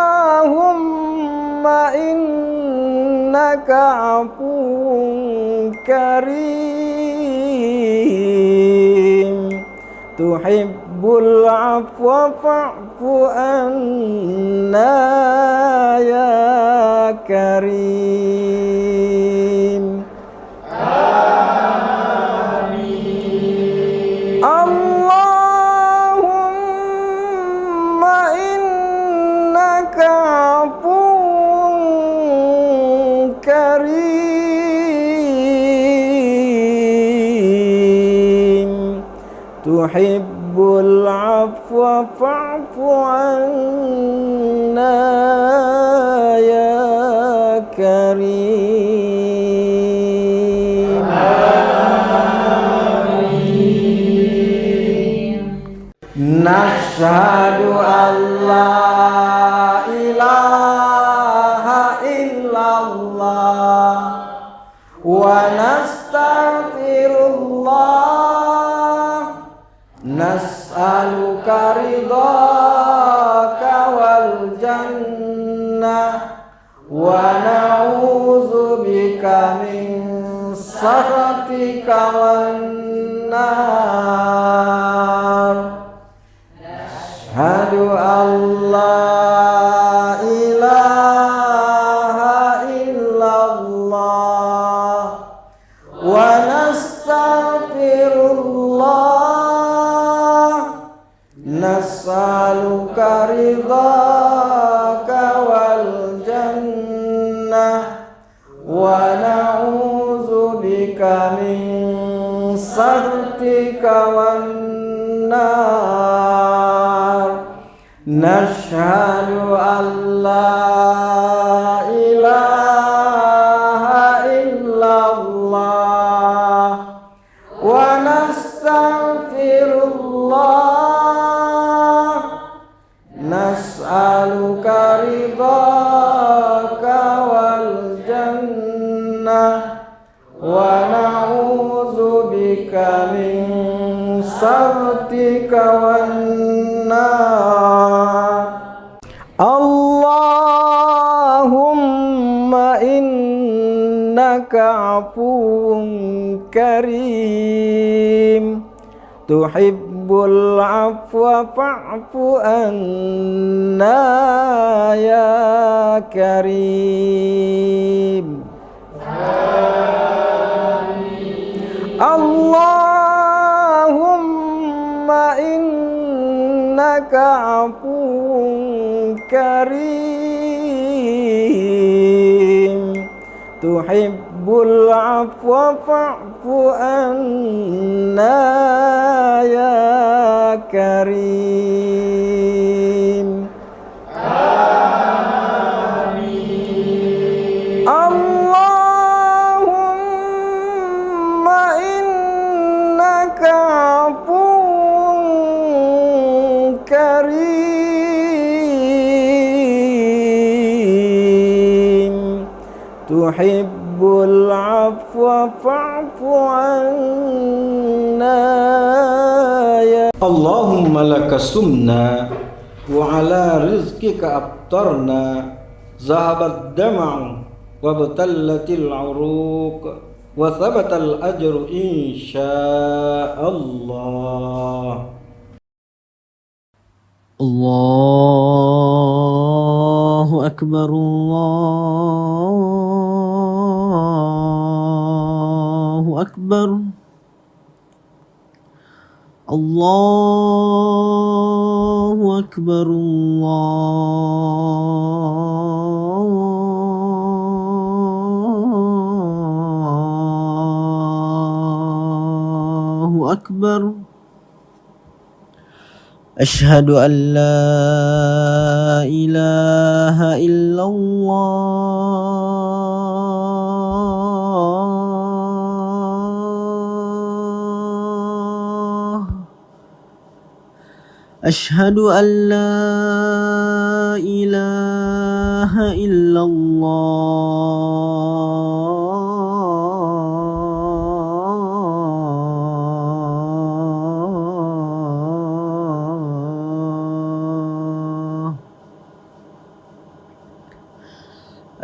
innaka afuwun karim tuhibbul afwa fa'fu anna ya karim. Allahumma innaka afuwun karim, tuhibbul afwa fa'fu anna ya karim. Nashhadu an la ilaha illallah wa nastaghfirullah, nas'aluka ridhaka wal jannah wa na'udzubika min sakhatika wan nar. Asyhadu an la ilaha illallah wa nastaghfirullah, nas'aluka ridhaka wal jannah wa na'udzubika min sakhatika wan nar. Nashhadu an la ilaha illallah wa nastaghfirullah, nas'aluka ridhaka wal jannah wa na'udzubika min sakhatika wan nar. Allahumma innaka afuwun karim, tuhibbul afwa fa'fu anna ya karim. Allahumma innaka afuwun karim, tuhibbul afwa fa'fu anna ya karim. Allahumma innaka afuwun karim, tuhibbul afwa fa'fu anna ya. Allahumma laka sumna wa ala rizqika aftarna, zahabat dam'u wa batallatil uruq wa thabatal ajru insyaallah. Allahu akbar, Allahu akbar, Allahu akbar, Allahu akbar. Asyhadu an la ilaha illallah, asyhadu an la ilaha illallah,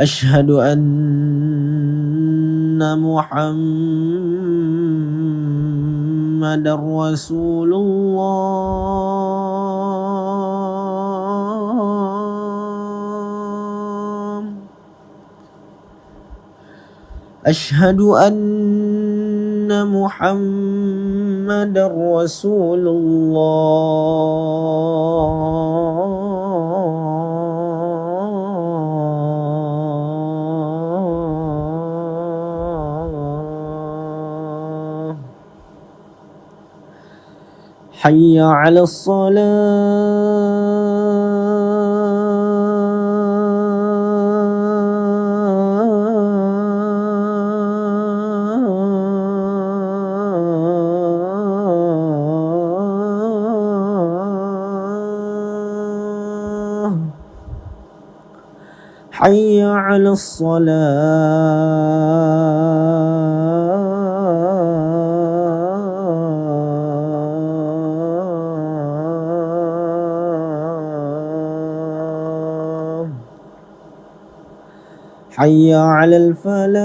asyhadu anna Muhammadan محمد رسول الله أشهد أن محمد رسول الله حي على الصلاة حي على الصلاة حي على الفلاح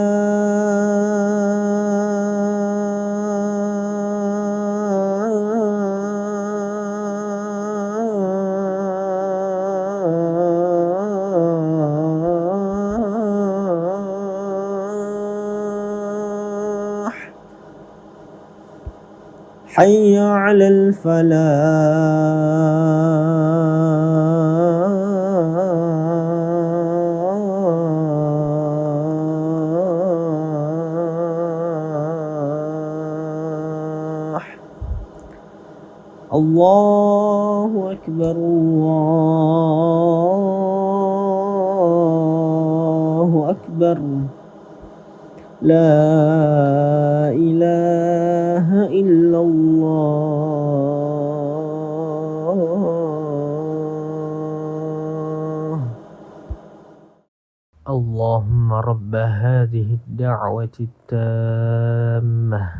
حي على الفلاح الله أكبر الله أكبر لا إله إلا الله اللهم رب هذه الدعوة التامة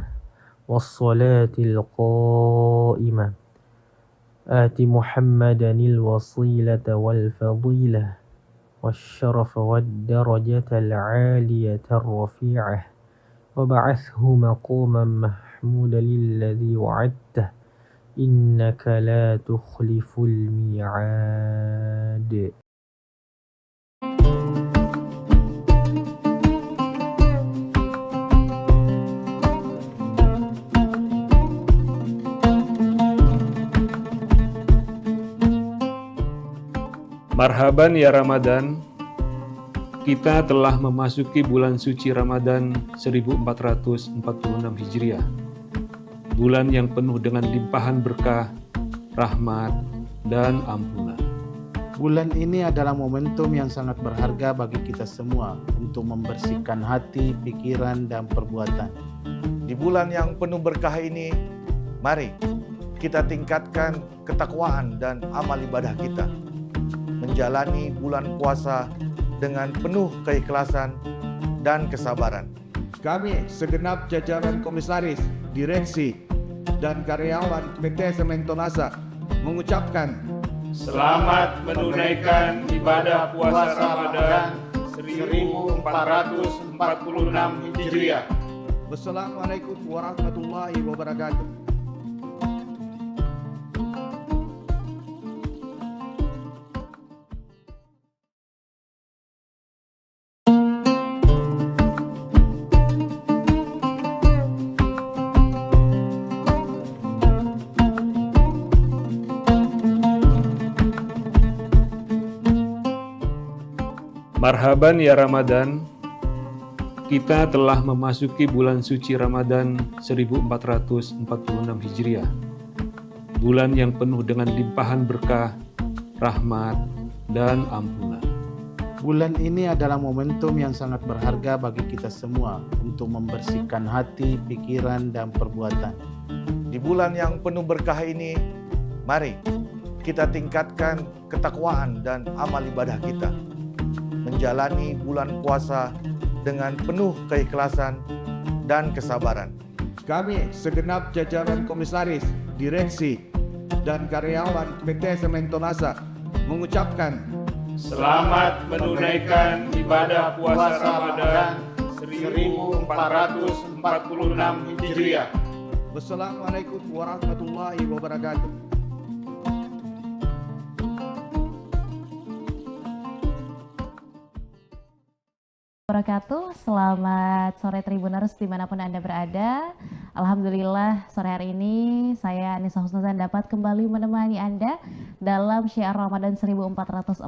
والصلاة القائمة آت محمدا الوسيلة والفضيلة والشرف والدرجة العالية الرفيعة وبعثه مقاما محمودا الذي وعدته إنك لا تخلف الميعاد Marhaban ya Ramadan, kita telah memasuki bulan suci Ramadan 1446 Hijriah. Bulan yang penuh dengan limpahan berkah, rahmat, dan ampunan. Bulan ini adalah momentum yang sangat berharga bagi kita semua untuk membersihkan hati, pikiran, dan perbuatan. Di bulan yang penuh berkah ini, mari kita tingkatkan ketakwaan dan amal ibadah kita. Menjalani bulan puasa dengan penuh keikhlasan dan kesabaran. Kami segenap jajaran komisaris, direksi, dan karyawan PT Sementonasa mengucapkan Selamat menunaikan ibadah puasa Ramadan 1446 Hijriah. Wassalamualaikum warahmatullahi wabarakatuh. Marhaban ya Ramadan, kita telah memasuki bulan suci Ramadan 1446 Hijriah. Bulan yang penuh dengan limpahan berkah, rahmat, dan ampunan. Bulan ini adalah momentum yang sangat berharga bagi kita semua untuk membersihkan hati, pikiran, dan perbuatan. Di bulan yang penuh berkah ini, mari kita tingkatkan ketakwaan dan amal ibadah kita. Menjalani bulan puasa dengan penuh keikhlasan dan kesabaran. Kami segenap jajaran komisaris, direksi, dan karyawan PT Sementonasa mengucapkan Selamat menunaikan ibadah puasa Ramadan 1446 Hijriah. Wassalamualaikum warahmatullahi wabarakatuh. Wabarakatuh. Selamat sore Tribuners dimanapun Anda berada. Alhamdulillah sore hari ini saya Nisa Husnuzan dapat kembali menemani Anda dalam syiar Ramadan 1446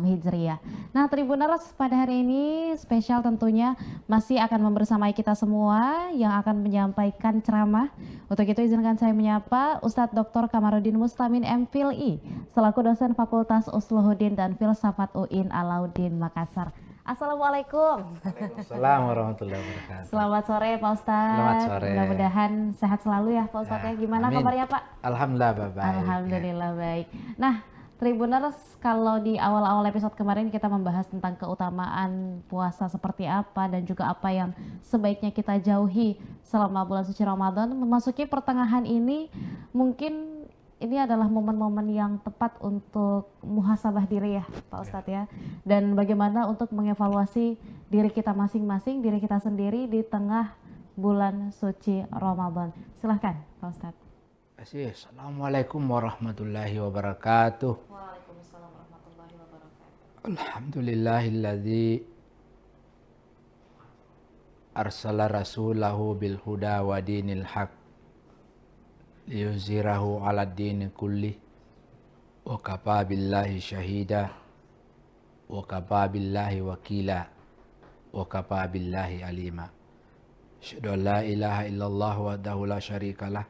Hijriah. Nah Tribuners, pada hari ini spesial tentunya masih akan membersamai kita semua yang akan menyampaikan ceramah. Untuk itu izinkan saya menyapa Ustadz Dr. Kamarudin Mustamin MPhilI selaku dosen Fakultas Usluhuddin dan Filsafat UIN Alauddin Makassar. Assalamualaikum. Assalamualaikum warahmatullahi wabarakatuh. Selamat sore Pak Ustadz. Selamat sore. Mudah-mudahan sehat selalu ya Pak Ustadz ya. Gimana Amin. kabarnya Pak? Alhamdulillah baik. Alhamdulillah baik. Nah Tribuners, kalau di awal-awal episode kemarin kita membahas tentang keutamaan puasa seperti apa dan juga apa yang sebaiknya kita jauhi selama bulan suci Ramadan. Memasuki pertengahan ini mungkin ini adalah momen-momen yang tepat untuk muhasabah diri ya Pak Ustadz ya. Dan bagaimana untuk mengevaluasi diri kita masing-masing, diri kita sendiri di tengah bulan suci Ramadan. Silahkan Pak Ustadz. Assalamualaikum warahmatullahi wabarakatuh. Waalaikumsalam warahmatullahi wabarakatuh. Alhamdulillahilladzi arsala rasulahu bil huda wa dinil haq liyuzhirahu 'ala ad-dini kulli wa kafa billahi syahida wa kafa billahi wakila wa kafa billahi alima. Asyhadu an la ilaha illallah wahdahu la syarikalah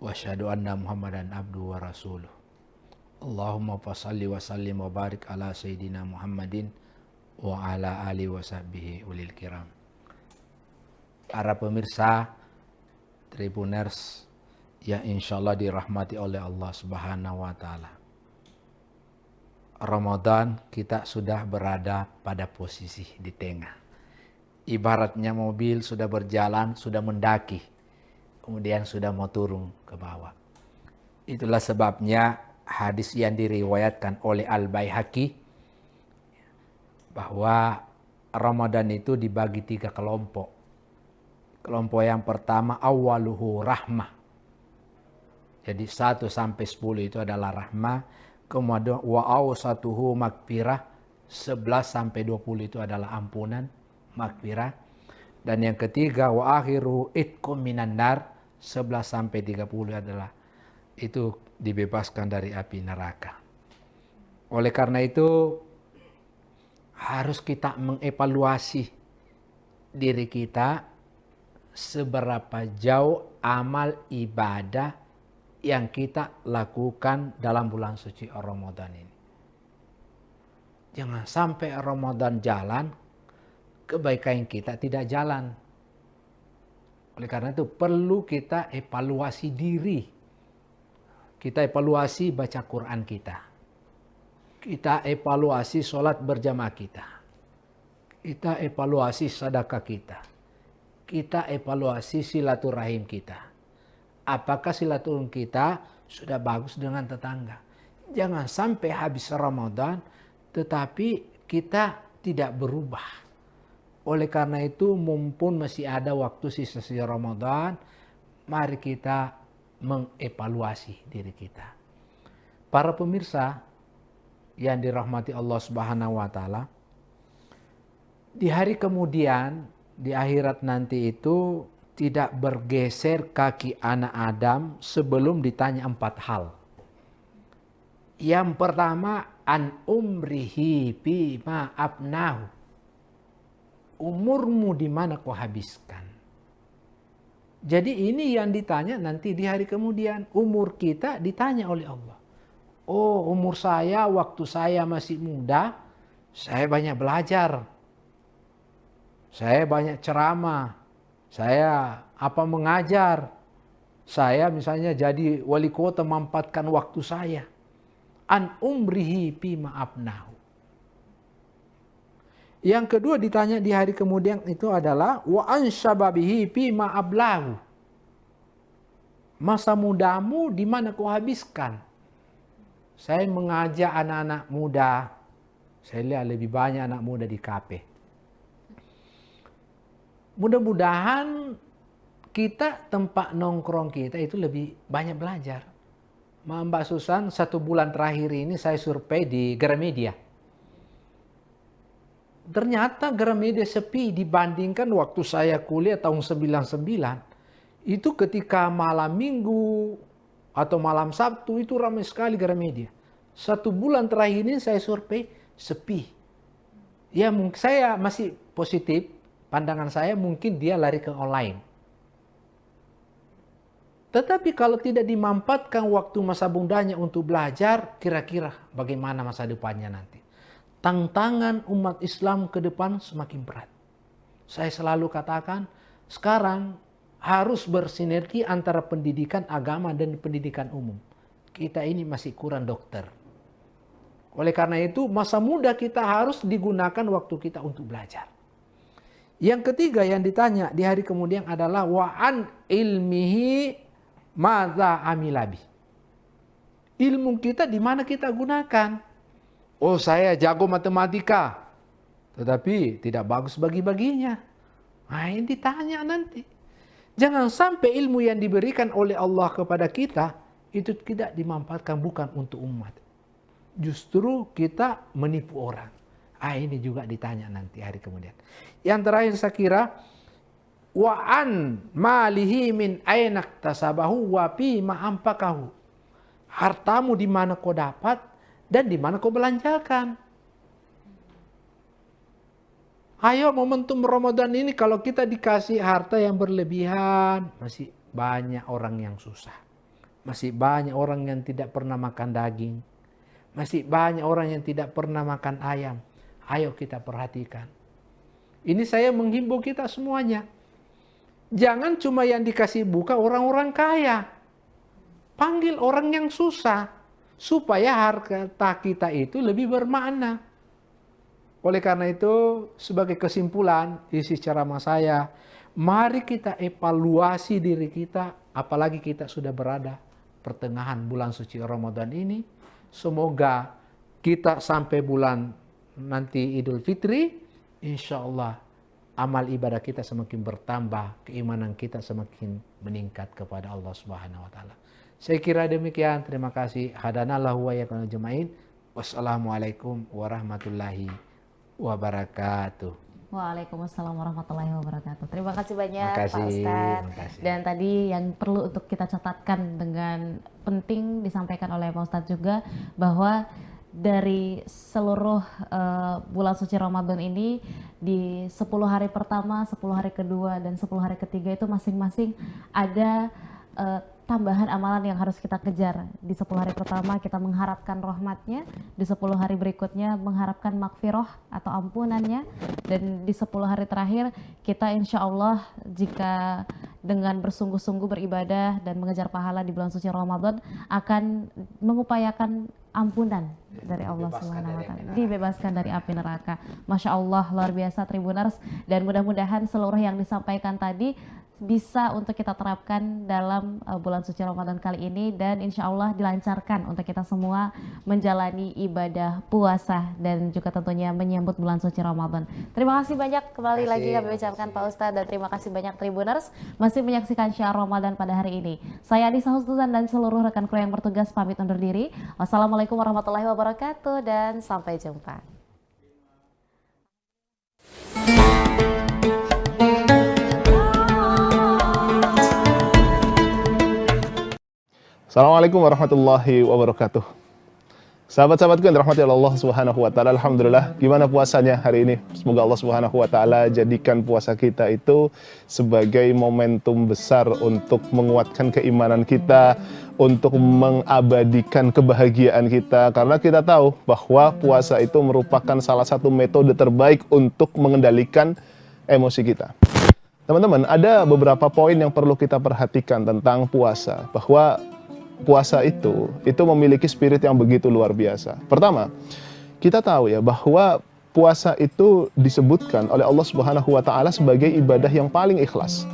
wa asyhadu anna Muhammadan abduhu wa rasuluh. Allahumma fashalli wa sallim wa barik ala sayyidina Muhammadin wa ala alihi wa sahbihi ulil kiram. Para pemirsa Tribuners yang insyaallah dirahmati oleh Allah Subhanahu wa taala. Ramadan kita sudah berada pada posisi di tengah. Ibaratnya mobil sudah berjalan, sudah mendaki, kemudian sudah mau turun ke bawah. Itulah sebabnya hadis yang diriwayatkan oleh Al-Baihaqi bahwa Ramadan itu dibagi 3 kelompok. Kelompok yang pertama awaluhu rahmah. Jadi 1 sampai 10 itu adalah rahmah. Kemudian wa awsatuhu magfirah. 11 sampai 20 itu adalah ampunan, magfirah. Dan yang ketiga wa akhiru itqum minan nar. 11 sampai 30 adalah itu dibebaskan dari api neraka. Oleh karena itu harus kita mengevaluasi diri kita seberapa jauh amal ibadah yang kita lakukan dalam bulan suci Ramadan ini. Jangan sampai Ramadan jalan, kebaikan kita tidak jalan. Oleh karena itu perlu kita evaluasi diri. Kita evaluasi baca Quran kita. Kita evaluasi sholat berjamaah kita. Kita evaluasi sedekah kita. Kita evaluasi silaturahim kita. Apakah silaturahim kita sudah bagus dengan tetangga? Jangan sampai habis Ramadan tetapi kita tidak berubah. Oleh karena itu mumpun masih ada waktu sisa Ramadan, mari kita mengevaluasi diri kita. Para pemirsa yang dirahmati Allah Subhanahu wa taala, di hari kemudian, di akhirat nanti itu tidak bergeser kaki anak Adam sebelum ditanya 4 hal. Yang pertama, an umrihi bima abnahu. Umurmu di mana kau habiskan? Jadi ini yang ditanya nanti di hari kemudian. Umur kita ditanya oleh Allah. Oh, umur saya waktu saya masih muda, saya banyak belajar. Saya banyak ceramah. Saya mengajar. Saya misalnya jadi wali kota memanfaatkan waktu saya. An umrihi bima abnahu. Yang kedua ditanya di hari kemudian itu adalah wa an syababihi bima ablahu. Masa mudamu di mana kau habiskan? Saya mengajak anak-anak muda. Saya lihat lebih banyak anak muda di kafe. Mudah-mudahan kita tempat nongkrong kita itu lebih banyak belajar. Mbak Susan, 1 bulan terakhir ini saya survei di Gramedia. Ternyata Gramedia sepi dibandingkan waktu saya kuliah tahun 99. Itu ketika malam Minggu atau malam Sabtu itu ramai sekali Gramedia. 1 bulan terakhir ini saya survei sepi. Ya saya masih positif, pandangan saya mungkin dia lari ke online. Tetapi kalau tidak dimanfaatkan waktu masa mudanya untuk belajar, kira-kira bagaimana masa depannya nanti. Tantangan umat Islam ke depan semakin berat. Saya selalu katakan, sekarang harus bersinergi antara pendidikan agama dan pendidikan umum. Kita ini masih kurang dokter. Oleh karena itu, masa muda kita harus digunakan waktu kita untuk belajar. Yang ketiga yang ditanya di hari kemudian adalah wa'an ilmihi madza amilabi. Ilmu kita di mana kita gunakan? Oh, saya jago matematika, tetapi tidak bagus bagi-baginya. Nah, ini ditanya nanti. Jangan sampai ilmu yang diberikan oleh Allah kepada kita itu tidak dimanfaatkan bukan untuk umat. Justru kita menipu orang. Ini juga ditanya nanti hari kemudian. Yang terakhir saya kira, wa'an malihi min ainak tasabahu wa fi ma anfaqahu. Hartamu di mana kau dapat dan di mana kau belanjakan. Ayo momentum Ramadan ini kalau kita dikasih harta yang berlebihan, masih banyak orang yang susah. Masih banyak orang yang tidak pernah makan daging. Masih banyak orang yang tidak pernah makan ayam. Ayo kita perhatikan. Ini saya menghimbau kita semuanya. Jangan cuma yang dikasih buka orang-orang kaya. Panggil orang yang susah. Supaya harta kita itu lebih bermakna. Oleh karena itu, sebagai kesimpulan, isi ceramah saya, mari kita evaluasi diri kita, apalagi kita sudah berada pertengahan bulan suci Ramadan ini. Semoga kita sampai bulan nanti Idul Fitri, insya Allah amal ibadah kita semakin bertambah, keimanan kita semakin meningkat kepada Allah Subhanahu wa taala. Saya kira demikian. Terima kasih. Hadanallahu wa iyyakum ajmain. Wassalamualaikum warahmatullahi wabarakatuh. Waalaikumsalam warahmatullahi wabarakatuh. Terima kasih banyak Pak Ustadz. Dan tadi yang perlu untuk kita catatkan dengan penting disampaikan oleh Pak Ustadz juga bahwa dari seluruh bulan suci Ramadan ini di 10 hari pertama, 10 hari kedua, dan 10 hari ketiga itu masing-masing ada tambahan amalan yang harus kita kejar. Di 10 hari pertama kita mengharapkan rahmatnya, di 10 hari berikutnya mengharapkan makfirah atau ampunannya, dan di 10 hari terakhir kita insya Allah jika dengan bersungguh-sungguh beribadah dan mengejar pahala di bulan suci Ramadan akan mengupayakan ampunan dari Allah Subhanahu wa taala, dibebaskan dari api neraka. Masya Allah, luar biasa Tribuners, dan mudah-mudahan seluruh yang disampaikan tadi bisa untuk kita terapkan dalam bulan suci Ramadan kali ini, dan insya Allah dilancarkan untuk kita semua menjalani ibadah puasa dan juga tentunya menyambut bulan suci Ramadan. Terima kasih banyak kembali lagi kami ucapkan Pak Ustadz, dan terima kasih banyak Tribuners masih menyaksikan Syiar Ramadan pada hari ini. Saya Anissa Husnuzan dan seluruh rekan kru yang bertugas pamit undur diri. Wassalamualaikum warahmatullahi wabarakatuh dan sampai jumpa. Assalamualaikum warahmatullahi wabarakatuh. Sahabat-sahabatku yang dirahmati Allah Subhanahu wa taala, alhamdulillah, gimana puasanya hari ini? Semoga Allah Subhanahu wa taala jadikan puasa kita itu sebagai momentum besar untuk menguatkan keimanan kita, untuk mengabadikan kebahagiaan kita, karena kita tahu bahwa puasa itu merupakan salah satu metode terbaik untuk mengendalikan emosi kita. Teman-teman, ada beberapa poin yang perlu kita perhatikan tentang puasa, bahwa puasa itu memiliki spirit yang begitu luar biasa. Pertama, kita tahu ya bahwa puasa itu disebutkan oleh Allah Subhanahu wa taala sebagai ibadah yang paling ikhlas.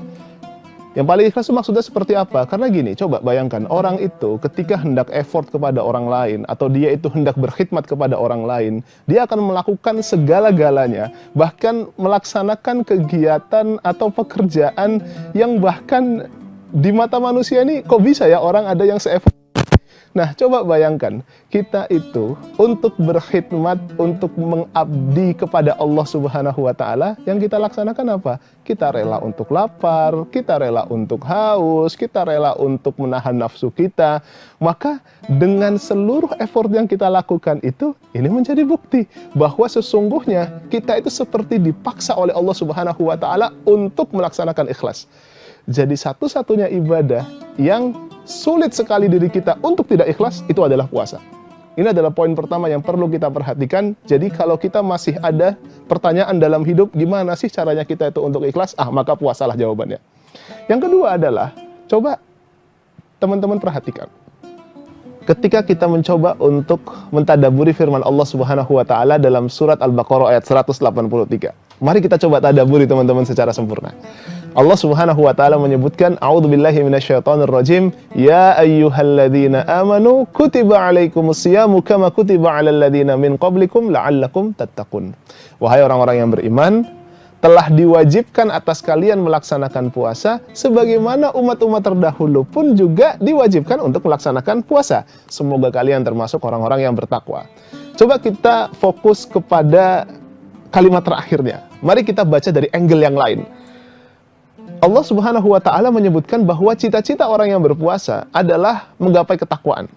Yang paling ikhlas itu maksudnya seperti apa? Karena gini, coba bayangkan, orang itu ketika hendak effort kepada orang lain, atau dia itu hendak berkhidmat kepada orang lain, dia akan melakukan segala-galanya, bahkan melaksanakan kegiatan atau pekerjaan yang bahkan di mata manusia ini, kok bisa ya orang ada yang se-effort. Nah, coba bayangkan, kita itu untuk berkhidmat, untuk mengabdi kepada Allah Subhanahu wa Ta'ala, yang kita laksanakan apa? Kita rela untuk lapar, kita rela untuk haus, kita rela untuk menahan nafsu kita. Maka dengan seluruh effort yang kita lakukan itu, ini menjadi bukti bahwa sesungguhnya kita itu seperti dipaksa oleh Allah Subhanahu wa Ta'ala untuk melaksanakan ikhlas. Jadi satu-satunya ibadah yang sulit sekali diri kita untuk tidak ikhlas itu adalah puasa. Ini adalah poin pertama yang perlu kita perhatikan. Jadi kalau kita masih ada pertanyaan dalam hidup, gimana sih caranya kita itu untuk ikhlas? Maka puasalah jawabannya. Yang kedua adalah, coba teman-teman perhatikan. Ketika kita mencoba untuk mentadaburi firman Allah Subhanahu wa Ta'ala dalam surat Al-Baqarah ayat 183. Mari kita coba tadaburi teman-teman secara sempurna. Allah Subhanahu wa Ta'ala menyebutkan, A'udzubillahi minasyaitonirrajim, ya ayyuhalladzina amanu kutiba alaikumusyamu kama kutiba alal ladzina min qablikum la'allakum tattaqun. Wahai orang-orang yang beriman, telah diwajibkan atas kalian melaksanakan puasa sebagaimana umat-umat terdahulu pun juga diwajibkan untuk melaksanakan puasa. Semoga kalian termasuk orang-orang yang bertakwa. Coba kita fokus kepada kalimat terakhirnya. Mari kita baca dari angle yang lain. Allah Subhanahu wa Ta'ala menyebutkan bahwa cita-cita orang yang berpuasa adalah menggapai ketakwaan.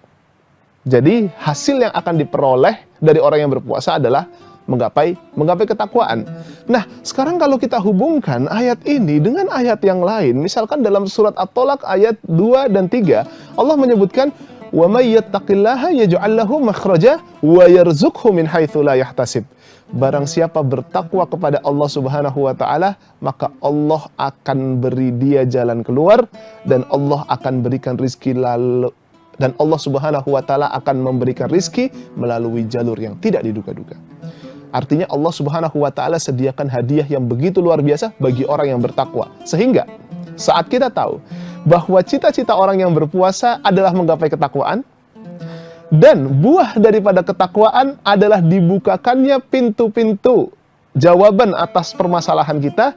Jadi hasil yang akan diperoleh dari orang yang berpuasa adalah menggapai ketakwaan. Nah, sekarang kalau kita hubungkan ayat ini dengan ayat yang lain, misalkan dalam surat At-Tolak ayat 2 dan 3, Allah menyebutkan, wa may yattaqillaha yaj'al lahu makhraja wa yarzuqhu min haitsu la yahtasib. Barang siapa bertakwa kepada Allah Subhanahu wa Ta'ala, maka Allah akan beri dia jalan keluar, dan Allah akan berikan rizki dan Allah Subhanahu wa Ta'ala akan memberikan rizki melalui jalur yang tidak diduga-duga. Artinya Allah Subhanahu wa Ta'ala sediakan hadiah yang begitu luar biasa bagi orang yang bertakwa. Sehingga saat kita tahu bahwa cita-cita orang yang berpuasa adalah menggapai ketakwaan, dan buah daripada ketakwaan adalah dibukakannya pintu-pintu jawaban atas permasalahan kita,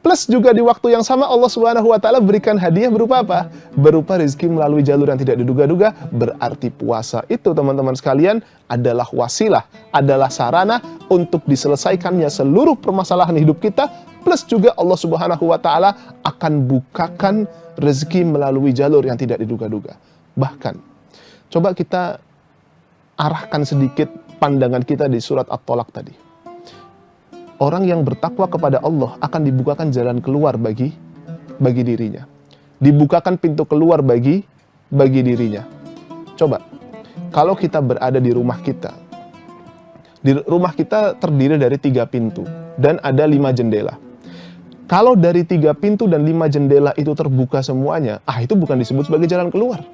plus juga di waktu yang sama Allah Subhanahu wa Ta'ala berikan hadiah berupa apa? Berupa rezeki melalui jalur yang tidak diduga-duga. Berarti puasa itu, teman-teman sekalian, adalah wasilah, adalah sarana untuk diselesaikannya seluruh permasalahan hidup kita, plus juga Allah Subhanahu wa Ta'ala akan bukakan rezeki melalui jalur yang tidak diduga-duga. Bahkan, coba kita arahkan sedikit pandangan kita di surat At-Tolak tadi. Orang yang bertakwa kepada Allah akan dibukakan jalan keluar bagi dirinya. Dibukakan pintu keluar bagi dirinya. Coba, kalau kita berada di rumah kita. Di rumah kita terdiri dari 3 pintu dan ada 5 jendela. Kalau dari 3 pintu dan 5 jendela itu terbuka semuanya, itu bukan disebut sebagai jalan keluar.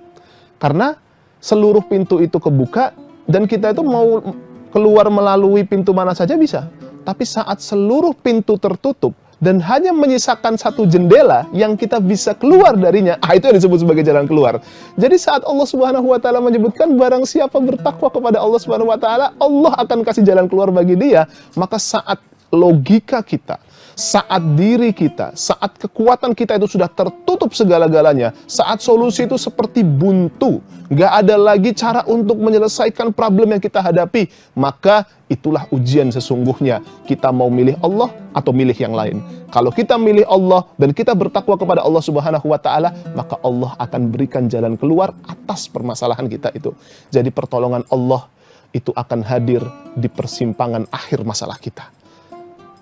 Karena seluruh pintu itu kebuka, dan kita itu mau keluar melalui pintu mana saja bisa. Tapi saat seluruh pintu tertutup dan hanya menyisakan 1 jendela yang kita bisa keluar darinya, itu yang disebut sebagai jalan keluar. Jadi saat Allah Subhanahu wa Ta'ala menyebutkan barang siapa bertakwa kepada Allah Subhanahu wa Ta'ala, Allah akan kasih jalan keluar bagi dia. Maka saat logika kita, saat diri kita, saat kekuatan kita itu sudah tertutup segala-galanya, saat solusi itu seperti buntu, gak ada lagi cara untuk menyelesaikan problem yang kita hadapi, maka itulah ujian sesungguhnya. Kita mau milih Allah atau milih yang lain. Kalau kita milih Allah dan kita bertakwa kepada Allah Subhanahu wa Ta'ala, maka Allah akan berikan jalan keluar atas permasalahan kita itu. Jadi pertolongan Allah itu akan hadir di persimpangan akhir masalah kita.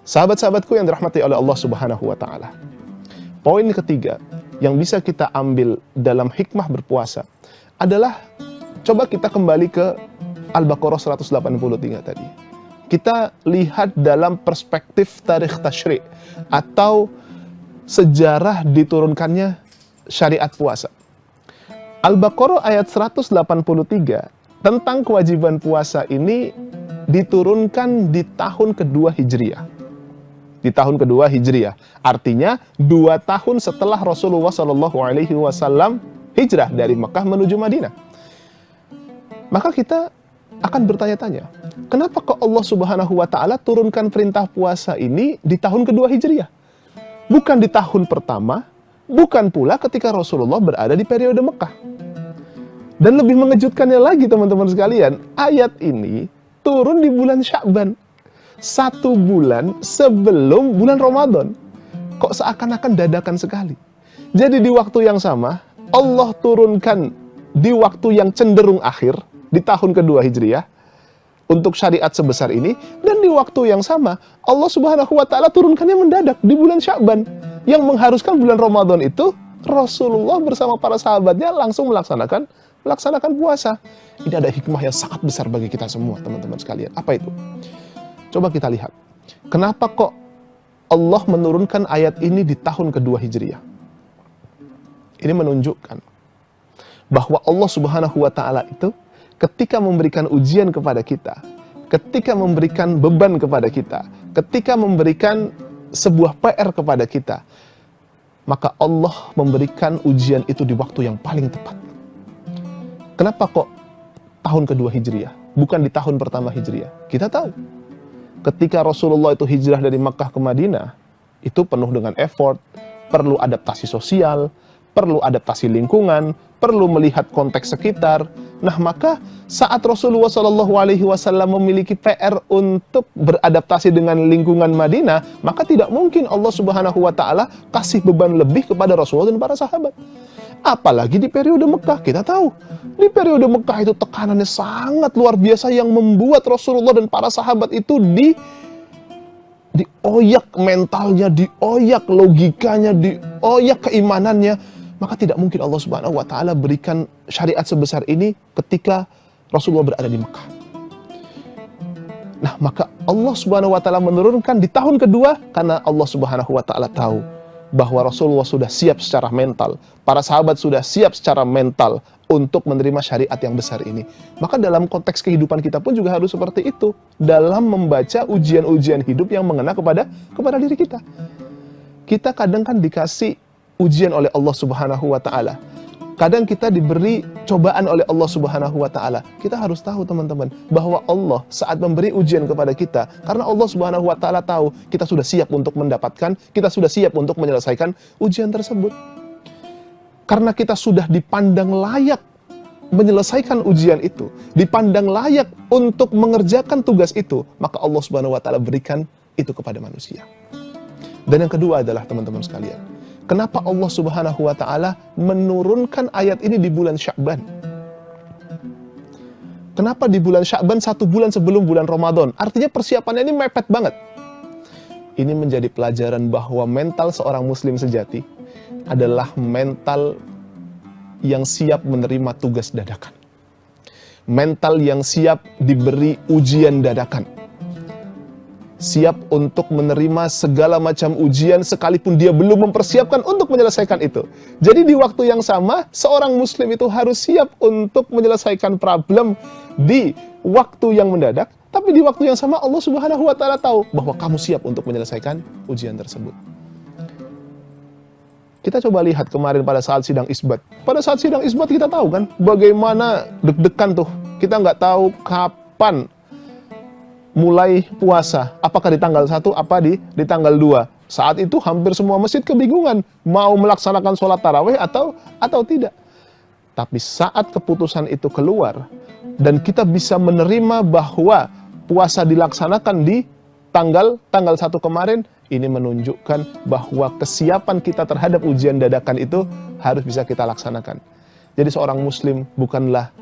Sahabat-sahabatku yang dirahmati oleh Allah Subhanahu wa Ta'ala. Poin ketiga yang bisa kita ambil dalam hikmah berpuasa adalah, coba kita kembali ke Al-Baqarah 183 tadi. Kita lihat dalam perspektif tarikh tasyri' atau sejarah diturunkannya syariat puasa. Al-Baqarah ayat 183 tentang kewajiban puasa ini diturunkan di tahun kedua Hijriah. di tahun kedua Hijriah. Artinya 2 tahun setelah Rasulullah SAW hijrah dari Mekah menuju Madinah. Maka kita akan bertanya-tanya, kenapa kok Allah Subhanahu wa Ta'ala turunkan perintah puasa ini di tahun kedua Hijriah? Bukan di tahun pertama, bukan pula ketika Rasulullah berada di periode Mekah. Dan lebih mengejutkannya lagi teman-teman sekalian, ayat ini turun di bulan Sya'ban, 1 bulan sebelum bulan Ramadan. Kok seakan-akan dadakan sekali. Jadi di waktu yang sama, Allah turunkan di waktu yang cenderung akhir, di tahun kedua Hijriah, untuk syariat sebesar ini, dan di waktu yang sama, Allah Subhanahu wa Ta'ala turunkannya mendadak di bulan Sya'ban, yang mengharuskan bulan Ramadan itu, Rasulullah bersama para sahabatnya langsung melaksanakan puasa. Ini ada hikmah yang sangat besar bagi kita semua, teman-teman sekalian. Apa itu? Coba kita lihat. Kenapa kok Allah menurunkan ayat ini di tahun kedua Hijriah? Ini menunjukkan bahwa Allah Subhanahu wa Ta'ala itu ketika memberikan ujian kepada kita, ketika memberikan beban kepada kita, ketika memberikan sebuah PR kepada kita, maka Allah memberikan ujian itu di waktu yang paling tepat. Kenapa kok tahun kedua Hijriah, bukan di tahun pertama Hijriah? Kita tahu, ketika Rasulullah itu hijrah dari Makkah ke Madinah, itu penuh dengan effort, perlu adaptasi sosial, perlu adaptasi lingkungan, perlu melihat konteks sekitar. Nah, maka saat Rasulullah SAW memiliki PR untuk beradaptasi dengan lingkungan Madinah, maka tidak mungkin Allah Subhanahu wa Ta'ala kasih beban lebih kepada Rasulullah dan para sahabat. Apalagi di periode Mekah. Kita tahu, di periode Mekah itu tekanannya sangat luar biasa yang membuat Rasulullah dan para sahabat itu dioyak mentalnya, dioyak logikanya, dioyak keimanannya. Maka tidak mungkin Allah Subhanahu wa Ta'ala berikan syariat sebesar ini ketika Rasulullah berada di Mekah. Nah, maka Allah Subhanahu wa Ta'ala menurunkan di tahun kedua karena Allah Subhanahu wa Ta'ala tahu bahwa Rasulullah sudah siap secara mental, para sahabat sudah siap secara mental untuk menerima syariat yang besar ini. Maka dalam konteks kehidupan kita pun juga harus seperti itu, dalam membaca ujian-ujian hidup yang mengena kepada diri kita. Kita kadang kan dikasih ujian oleh Allah Subhanahu wa Ta'ala. Kadang kita diberi cobaan oleh Allah Subhanahu wa Ta'ala. Kita harus tahu, teman-teman, bahwa Allah saat memberi ujian kepada kita, karena Allah Subhanahu wa Ta'ala tahu kita sudah siap untuk mendapatkan, kita sudah siap untuk menyelesaikan ujian tersebut. Karena kita sudah dipandang layak menyelesaikan ujian itu, dipandang layak untuk mengerjakan tugas itu, maka Allah Subhanahu wa Ta'ala berikan itu kepada manusia. Dan yang kedua adalah, teman-teman sekalian, kenapa Allah Subhanahu wa Ta'ala menurunkan ayat ini di bulan Sya'ban? Kenapa di bulan Sya'ban, 1 bulan sebelum bulan Ramadan? Artinya persiapannya ini mepet banget. Ini menjadi pelajaran bahwa mental seorang muslim sejati adalah mental yang siap menerima tugas dadakan. Mental yang siap diberi ujian dadakan. Siap untuk menerima segala macam ujian sekalipun dia belum mempersiapkan untuk menyelesaikan itu. Jadi di waktu yang sama, seorang muslim itu harus siap untuk menyelesaikan problem di waktu yang mendadak, tapi di waktu yang sama Allah Subhanahu wa Ta'ala tahu bahwa kamu siap untuk menyelesaikan ujian tersebut. Kita coba lihat kemarin pada saat sidang isbat. Pada saat sidang isbat kita tahu kan bagaimana deg-degan tuh. Kita nggak tahu kapan mulai puasa, apakah di tanggal 1, apa di tanggal 2. Saat itu hampir semua masjid kebingungan, mau melaksanakan sholat tarawih atau tidak. Tapi saat keputusan itu keluar, dan kita bisa menerima bahwa puasa dilaksanakan di tanggal 1 kemarin, ini menunjukkan bahwa kesiapan kita terhadap ujian dadakan itu harus bisa kita laksanakan. Jadi seorang muslim bukanlah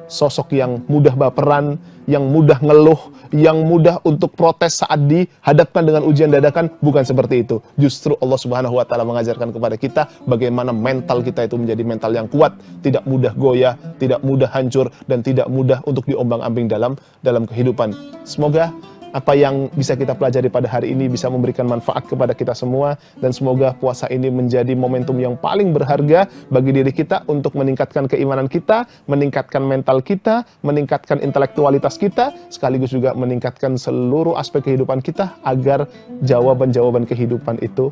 sosok yang mudah baperan, yang mudah ngeluh, yang mudah untuk protes saat dihadapkan dengan ujian dadakan. Bukan seperti itu. Justru Allah Subhanahu wa Ta'ala mengajarkan kepada kita bagaimana mental kita itu menjadi mental yang kuat, tidak mudah goyah, tidak mudah hancur, dan tidak mudah untuk diombang-ambing dalam kehidupan. Semoga apa yang bisa kita pelajari pada hari ini bisa memberikan manfaat kepada kita semua, dan semoga puasa ini menjadi momentum yang paling berharga bagi diri kita untuk meningkatkan keimanan kita, meningkatkan mental kita, meningkatkan intelektualitas kita, sekaligus juga meningkatkan seluruh aspek kehidupan kita agar jawaban-jawaban kehidupan itu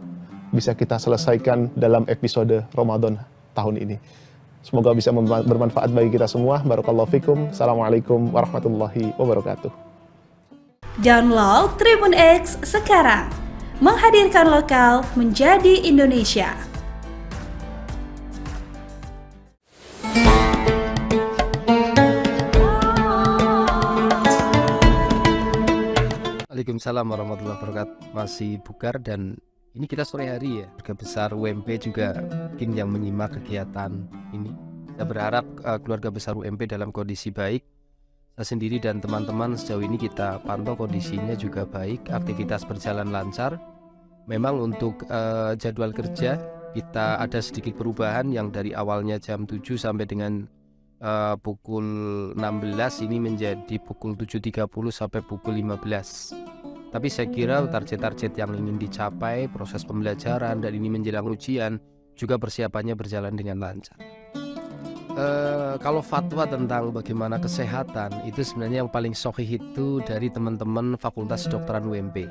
bisa kita selesaikan dalam episode Ramadan tahun ini. Semoga bisa bermanfaat bagi kita semua. Barakallahu fikum. Assalamualaikum warahmatullahi wabarakatuh. Download Tribun X sekarang. Menghadirkan lokal menjadi Indonesia. Waalaikumsalam warahmatullahi wabarakatuh. Masih Bugar, dan ini kita sore hari ya. Keluarga besar UMP juga mungkin yang menyimak kegiatan ini. Saya berharap keluarga besar UMP dalam kondisi baik. Saya sendiri dan teman-teman sejauh ini kita pantau kondisinya juga baik, aktivitas berjalan lancar. Memang untuk jadwal kerja kita ada sedikit perubahan, yang dari awalnya jam 7 sampai dengan pukul 16 ini menjadi pukul 7.30 sampai pukul 15. Tapi saya kira target-target yang ingin dicapai, proses pembelajaran dan ini menjelang ujian juga persiapannya berjalan dengan lancar. Kalau fatwa tentang bagaimana kesehatan itu sebenarnya yang paling sahih itu dari teman-teman Fakultas Kedokteran UMP,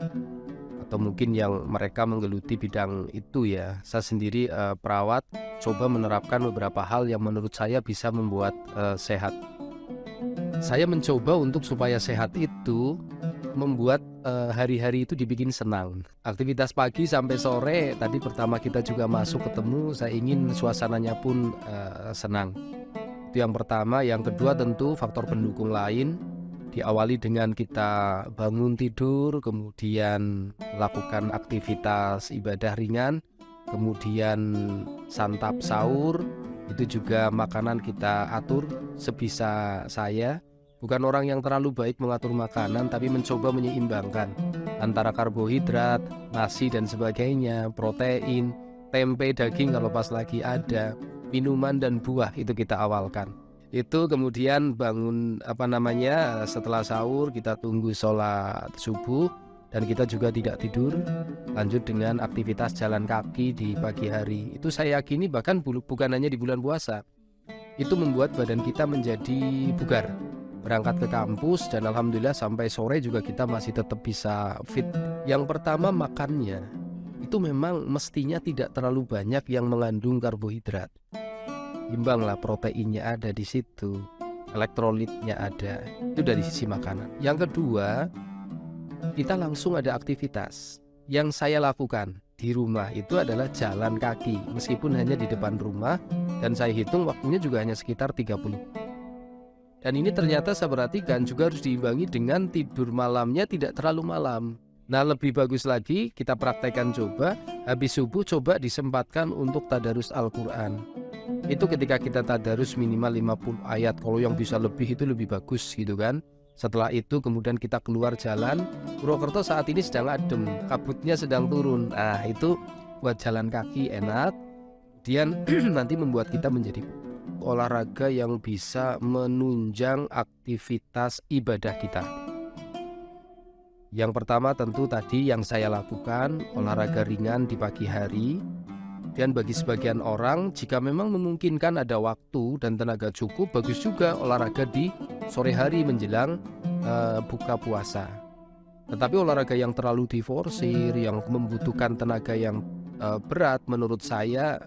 atau mungkin yang mereka menggeluti bidang itu ya. Saya sendiri perawat, coba menerapkan beberapa hal yang menurut saya bisa membuat sehat. Saya mencoba untuk supaya sehat itu membuat hari-hari itu dibikin senang. Aktivitas pagi sampai sore, tadi pertama kita juga masuk ketemu, saya ingin suasananya pun senang. Itu yang pertama. Yang kedua tentu faktor pendukung lain, diawali dengan kita bangun tidur, kemudian lakukan aktivitas ibadah ringan, kemudian santap sahur, itu juga makanan kita atur sebisa saya. Bukan orang yang terlalu baik mengatur makanan, tapi mencoba menyeimbangkan antara karbohidrat, nasi dan sebagainya, protein, tempe, daging kalau pas lagi ada, minuman dan buah itu kita awalkan. Itu kemudian bangun setelah sahur kita tunggu sholat subuh, dan kita juga tidak tidur, lanjut dengan aktivitas jalan kaki di pagi hari. Itu saya yakini bahkan bukan hanya di bulan puasa, itu membuat badan kita menjadi bugar. Berangkat ke kampus dan alhamdulillah sampai sore juga kita masih tetap bisa fit. Yang pertama, makannya itu memang mestinya tidak terlalu banyak yang mengandung karbohidrat. Imbanglah, proteinnya ada di situ, elektrolitnya ada, itu dari sisi makanan. Yang kedua, kita langsung ada aktivitas. Yang saya lakukan di rumah itu adalah jalan kaki, meskipun hanya di depan rumah, dan saya hitung waktunya juga hanya sekitar 30. Dan ini ternyata saya perhatikan juga harus diimbangi dengan tidur malamnya tidak terlalu malam. Nah, lebih bagus lagi kita praktekkan, coba habis subuh coba disempatkan untuk tadarus Al-Quran. Itu ketika kita tadarus minimal 50 ayat, kalau yang bisa lebih itu lebih bagus gitu kan. Setelah itu kemudian kita keluar jalan. Purwokerto saat ini sedang adem, kabutnya sedang turun. Nah, itu buat jalan kaki enak. Kemudian nanti membuat kita menjadi olahraga yang bisa menunjang aktivitas ibadah kita. Yang pertama tentu tadi yang saya lakukan, olahraga ringan di pagi hari. Dan bagi sebagian orang, jika memang memungkinkan ada waktu dan tenaga cukup, bagus juga olahraga di sore hari menjelang buka puasa. Tetapi olahraga yang terlalu diforsir, yang membutuhkan tenaga yang berat, menurut saya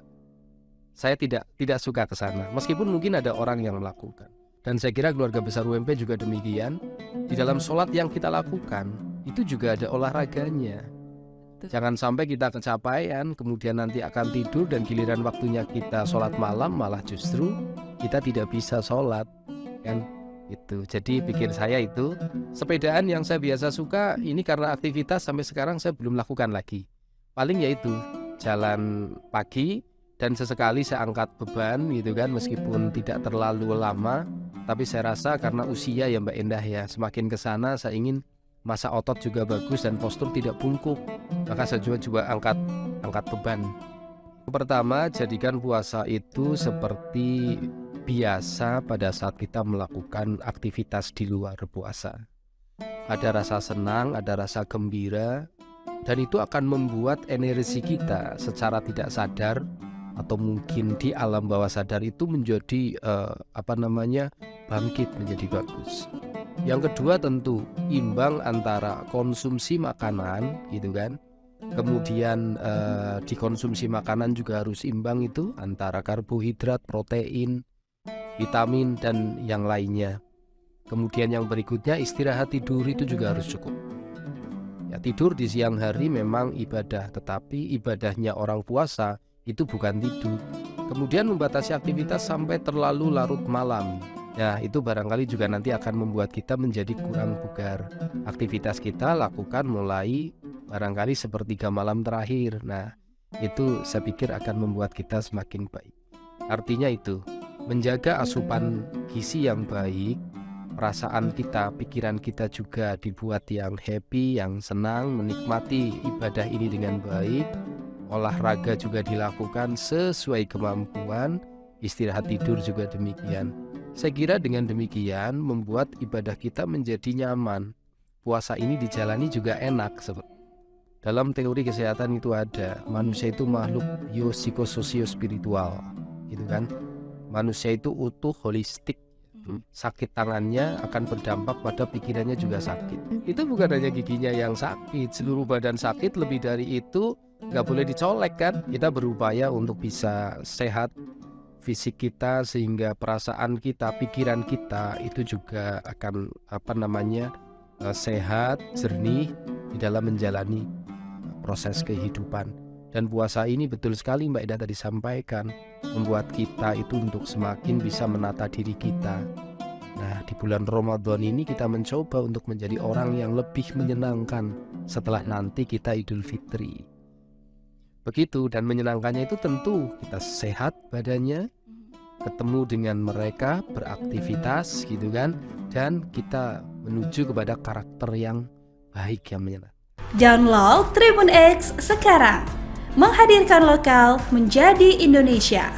tidak suka ke sana. Meskipun mungkin ada orang yang melakukan. Dan saya kira keluarga besar UMP juga demikian. Di dalam sholat yang kita lakukan, itu juga ada olahraganya. Jangan sampai kita kecapean, kemudian nanti akan tidur, dan giliran waktunya kita sholat malam, malah justru kita tidak bisa sholat. Kan? Itu. Jadi pikir saya itu, sepedaan yang saya biasa suka, ini karena aktivitas sampai sekarang saya belum lakukan lagi. Paling yaitu jalan pagi, dan sesekali saya angkat beban gitu kan, meskipun tidak terlalu lama. Tapi saya rasa karena usia ya Mbak Endah ya, semakin ke sana saya ingin masa otot juga bagus dan postur tidak bungkuk, maka saya juga angkat beban. Pertama, jadikan puasa itu seperti biasa pada saat kita melakukan aktivitas di luar puasa. ada rasa senang, ada rasa gembira, dan itu akan membuat energi kita secara tidak sadar atau mungkin di alam bawah sadar itu menjadi bangkit, menjadi bagus. Yang kedua tentu imbang antara konsumsi makanan gitu kan. Kemudian dikonsumsi makanan juga harus imbang itu antara karbohidrat, protein, vitamin dan yang lainnya. Kemudian yang berikutnya istirahat tidur itu juga harus cukup. Ya, tidur di siang hari memang ibadah, tetapi ibadahnya orang puasa itu bukan tidur. Kemudian membatasi aktivitas sampai terlalu larut malam. Ya, itu barangkali juga nanti akan membuat kita menjadi kurang bugar. Aktivitas kita lakukan mulai barangkali sepertiga malam terakhir. Nah, itu saya pikir akan membuat kita semakin baik. Artinya itu, menjaga asupan gizi yang baik, perasaan kita, pikiran kita juga dibuat yang happy, yang senang, menikmati ibadah ini dengan baik. Olahraga juga dilakukan sesuai kemampuan, istirahat tidur juga demikian. Saya kira dengan demikian membuat ibadah kita menjadi nyaman. Puasa ini dijalani juga enak. Dalam teori kesehatan itu ada, manusia itu makhluk biopsikososio-spiritual, gitu kan? Manusia itu utuh, holistik. Sakit tangannya akan berdampak pada pikirannya juga sakit. Itu bukan hanya giginya yang sakit, seluruh badan sakit. Lebih dari itu nggak boleh dicolek kan. Kita berupaya untuk bisa sehat fisik kita, sehingga perasaan kita, pikiran kita itu juga akan sehat, jernih di dalam menjalani proses kehidupan. Dan puasa ini betul sekali Mbak Ida tadi sampaikan, membuat kita itu untuk semakin bisa menata diri kita. Nah, di bulan Ramadan ini kita mencoba untuk menjadi orang yang lebih menyenangkan setelah nanti kita Idul Fitri. Begitu, dan menyenangkannya itu tentu kita sehat badannya, ketemu dengan mereka, beraktivitas gitu kan, dan kita menuju kepada karakter yang baik, yang menyenangkan. Download Tribun X sekarang. Menghadirkan lokal menjadi Indonesia.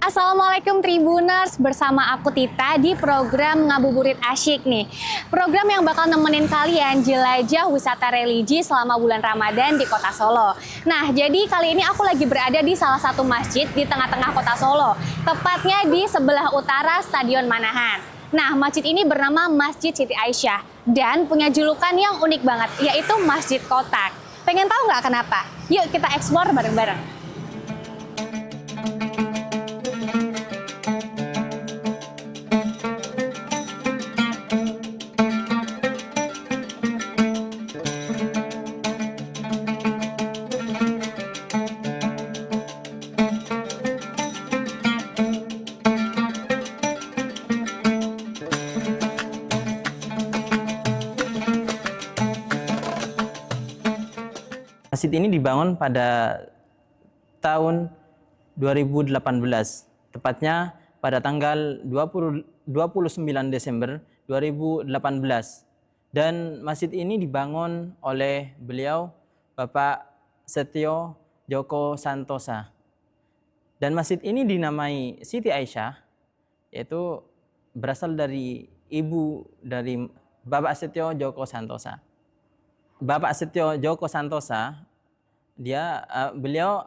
Assalamualaikum Tribuners, bersama aku Tita di program Ngabuburit Asyik nih. Program yang bakal nemenin kalian jelajah wisata religi selama bulan Ramadan di kota Solo. Nah, jadi kali ini aku lagi berada di salah satu masjid di tengah-tengah kota Solo, tepatnya di sebelah utara Stadion Manahan. Nah, masjid ini bernama Masjid Siti Aisyah dan punya julukan yang unik banget, yaitu Masjid Kotak. Pengen tahu nggak kenapa? Yuk kita explore bareng-bareng. Masjid ini dibangun pada tahun 2018, tepatnya pada tanggal 29 Desember 2018. Dan masjid ini dibangun oleh beliau Bapak Setio Djoko Santosa. Dan masjid ini dinamai Siti Aisyah, yaitu berasal dari ibu dari Bapak Setio Djoko Santosa. Bapak Setio Djoko Santosa, beliau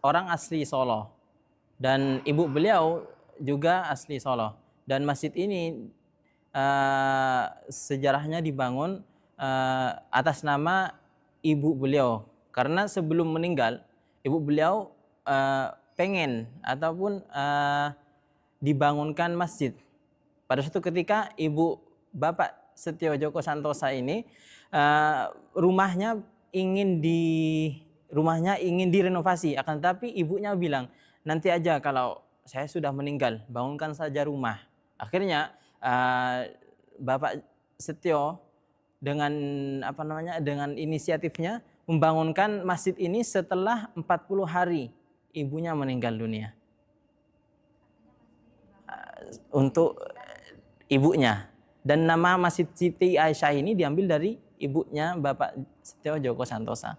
orang asli Solo dan ibu beliau juga asli Solo. Dan masjid ini sejarahnya dibangun atas nama ibu beliau, karena sebelum meninggal ibu beliau pengen ataupun dibangunkan masjid. Pada suatu ketika ibu Bapak Setio Djoko Santosa ini rumahnya ingin direnovasi, akan tetapi ibunya bilang nanti aja kalau saya sudah meninggal, bangunkan saja rumah. Akhirnya Bapak Setio dengan dengan inisiatifnya membangunkan masjid ini setelah 40 hari ibunya meninggal dunia. Untuk ibunya, dan nama Masjid Siti Aisyah ini diambil dari ibunya Bapak Setio Djoko Santosa.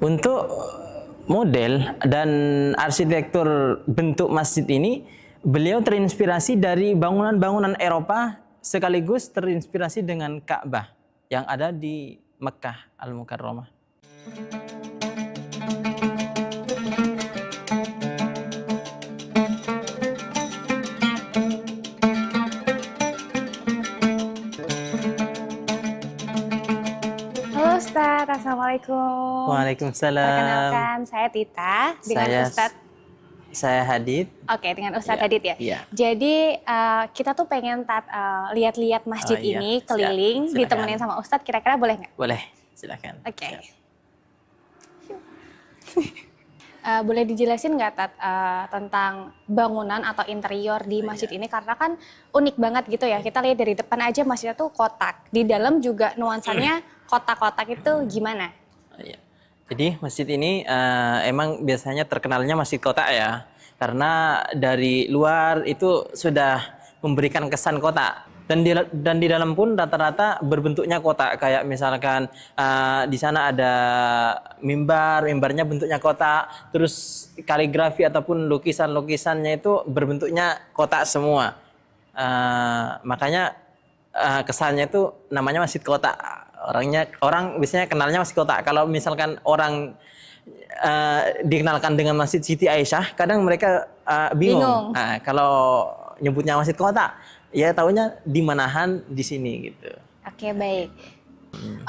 Untuk model dan arsitektur bentuk masjid ini, beliau terinspirasi dari bangunan-bangunan Eropa sekaligus terinspirasi dengan Ka'bah yang ada di Mekah Al-Mukarramah. Ustadz, Assalamualaikum. Waalaikumsalam. Perkenalkan, saya Tita dengan Ustadz. Saya Hadid. Oke, dengan Ustadz Hadid ya. Iya. Jadi kita tuh pengen lihat-lihat masjid ini keliling, ditemenin sama Ustadz. Kira-kira boleh nggak? Boleh, silakan. Oke. Boleh dijelasin nggak Tat tentang bangunan atau interior di masjid ini, karena kan unik banget gitu ya. Kita lihat dari depan aja masjidnya tuh kotak, di dalam juga nuansanya kotak-kotak itu gimana? Jadi masjid ini emang biasanya terkenalnya masjid kotak ya, karena dari luar itu sudah memberikan kesan kotak. Dan di dalam pun rata-rata berbentuknya kotak, kayak misalkan di sana ada mimbarnya bentuknya kotak, terus kaligrafi ataupun lukisan-lukisannya itu berbentuknya kotak semua. Makanya kesannya itu namanya masjid kotak. Orang biasanya kenalnya masjid kotak. Kalau misalkan orang dikenalkan dengan Masjid Siti Aisyah, kadang mereka bingung. Nah, kalau nyebutnya masjid kotak, ya taunya di manahan di sini gitu. Oke, baik.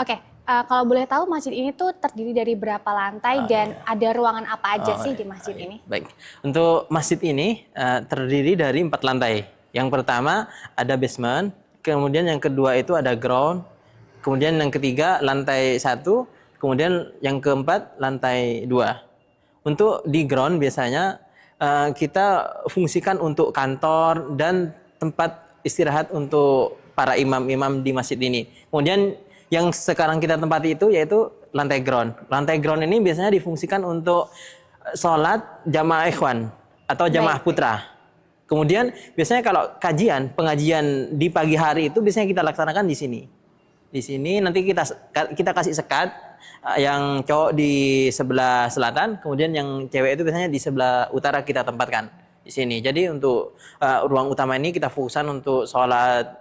Oke, kalau boleh tahu masjid ini tuh terdiri dari berapa lantai dan ada ruangan apa aja sih di masjid ini? Baik, untuk masjid ini terdiri dari 4 lantai. Yang pertama ada basement, kemudian yang kedua itu ada ground, kemudian yang ketiga lantai 1, kemudian yang keempat lantai 2. Untuk di ground biasanya kita fungsikan untuk kantor dan tempat istirahat untuk para imam-imam di masjid ini. Kemudian yang sekarang kita tempati itu yaitu lantai ground. Lantai ground ini biasanya difungsikan untuk sholat jamaah ikhwan atau jamaah putra. Kemudian biasanya kalau pengajian di pagi hari itu biasanya kita laksanakan di sini. Di sini nanti kita kasih sekat, yang cowok di sebelah selatan, kemudian yang cewek itu biasanya di sebelah utara kita tempatkan di sini. Jadi untuk ruang utama ini kita fokuskan untuk sholat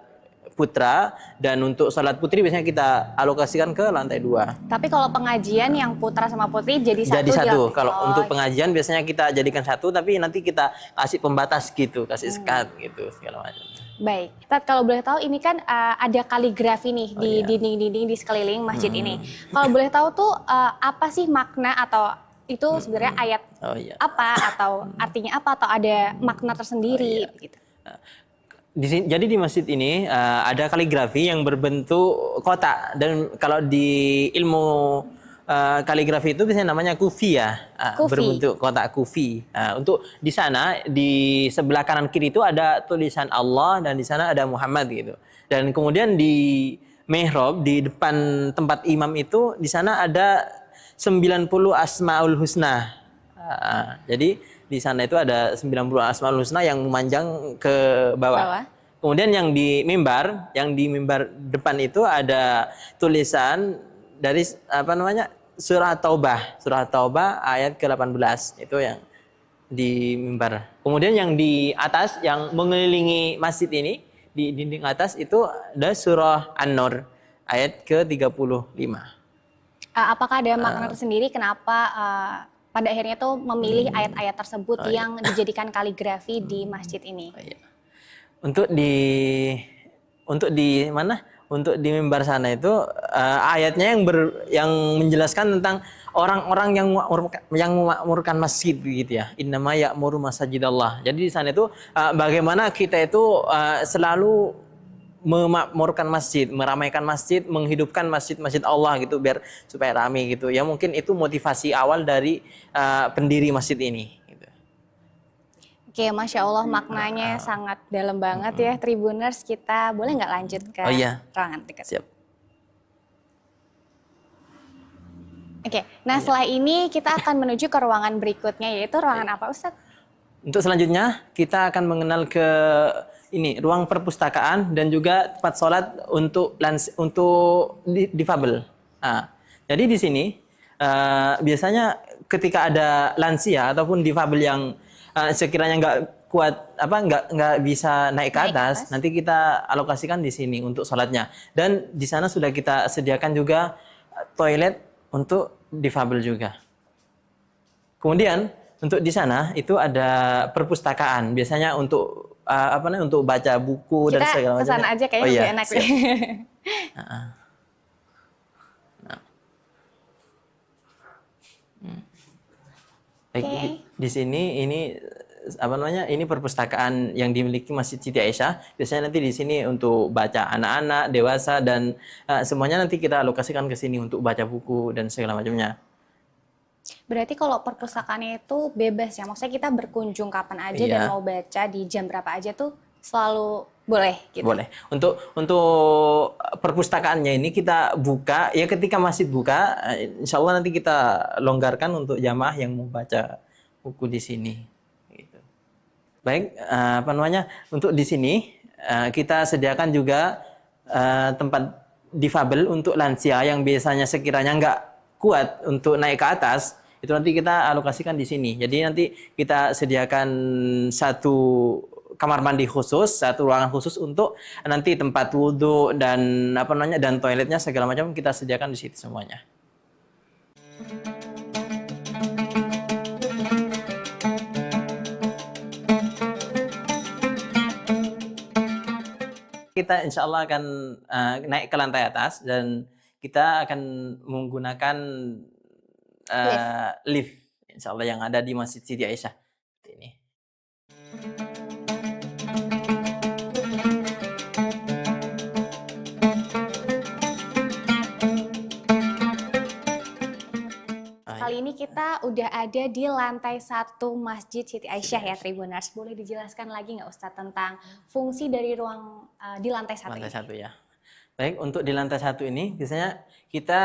putra, dan untuk sholat putri biasanya kita alokasikan ke lantai 2. Tapi kalau pengajian yang putra sama putri jadi satu. Jadi satu. Kalau untuk pengajian biasanya kita jadikan satu, tapi nanti kita kasih pembatas gitu, kasih sekat gitu segala macam. Baik, Tat, kalau boleh tahu ini kan ada kaligrafi nih di dinding-dinding di sekeliling masjid ini. Kalau boleh tahu tuh apa sih makna, atau itu sebenarnya ayat apa, atau artinya apa, atau ada makna tersendiri gitu. Jadi di masjid ini ada kaligrafi yang berbentuk kotak, dan kalau di ilmu kaligrafi itu biasanya namanya kufi ya, berbentuk kotak kufi. Untuk di sana di sebelah kanan kiri itu ada tulisan Allah, dan di sana ada Muhammad gitu. Dan kemudian di mihrab di depan tempat imam itu di sana ada 90 asmaul husna. Jadi di sana itu ada 90 asmaul husna yang memanjang ke bawah. Kemudian yang di mimbar depan itu ada tulisan dari surah Taubah ayat ke-18, itu yang di mimbar. Kemudian yang di atas yang mengelilingi masjid ini di dinding atas itu ada surah An-Nur ayat ke-35. Apakah ada makna tersendiri kenapa pada akhirnya tuh memilih ayat-ayat tersebut yang dijadikan kaligrafi di masjid ini? Untuk di mana? Untuk di mimbar sana itu ayatnya yang menjelaskan tentang orang-orang yang memakmurkan masjid gitu ya. Innama ya'muru masajidallah. Jadi di sana itu bagaimana kita itu selalu memakmurkan masjid, meramaikan masjid, menghidupkan masjid-masjid Allah gitu biar supaya ramai gitu. Ya mungkin itu motivasi awal dari pendiri masjid ini gitu. Oke, Masya Allah maknanya sangat dalam banget ya Tribuners. Kita boleh nggak lanjut ke ruangan dekat? Siap. Oke, nah setelah ini kita akan menuju ke ruangan berikutnya, yaitu ruangan apa Ustadz? Untuk selanjutnya kita akan mengenal ke ini ruang perpustakaan dan juga tempat sholat untuk difabel. Nah, jadi di sini biasanya ketika ada lansia ataupun difabel yang sekiranya nggak kuat nggak bisa naik ke atas, nanti kita alokasikan di sini untuk sholatnya. Dan di sana sudah kita sediakan juga toilet untuk difabel juga. Kemudian untuk di sana itu ada perpustakaan, biasanya untuk untuk baca buku dan segala macam. Kita kesana aja kayaknya lebih enak deh. Baik, di sini ini ini perpustakaan yang dimiliki Masjid Siti Aisyah. Biasanya nanti di sini untuk baca anak-anak, dewasa dan semuanya nanti kita alokasikan ke sini untuk baca buku dan segala macamnya. Berarti kalau perpustakaannya itu bebas ya, maksudnya kita berkunjung kapan aja dan mau baca di jam berapa aja tuh selalu boleh gitu? Boleh. Untuk perpustakaannya ini kita buka, ya ketika masjid buka, insya Allah nanti kita longgarkan untuk jamaah yang mau baca buku di sini. Gitu. Baik, untuk di sini kita sediakan juga tempat difabel untuk lansia yang biasanya sekiranya nggak kuat untuk naik ke atas, itu nanti kita alokasikan di sini. Jadi nanti kita sediakan satu kamar mandi khusus, satu ruangan khusus untuk nanti tempat wudhu dan dan toiletnya segala macam kita sediakan di situ semuanya. Kita insya Allah akan naik ke lantai atas dan kita akan menggunakan lift insya Allah yang ada di Masjid Siti Aisyah. Ini. Kali ini kita udah ada di lantai 1 Masjid Siti Aisyah ya Tribuners. Boleh dijelaskan lagi nggak Ustadz tentang fungsi dari ruang di lantai 1 lantai 1 ya. Baik, untuk di lantai 1 ini biasanya kita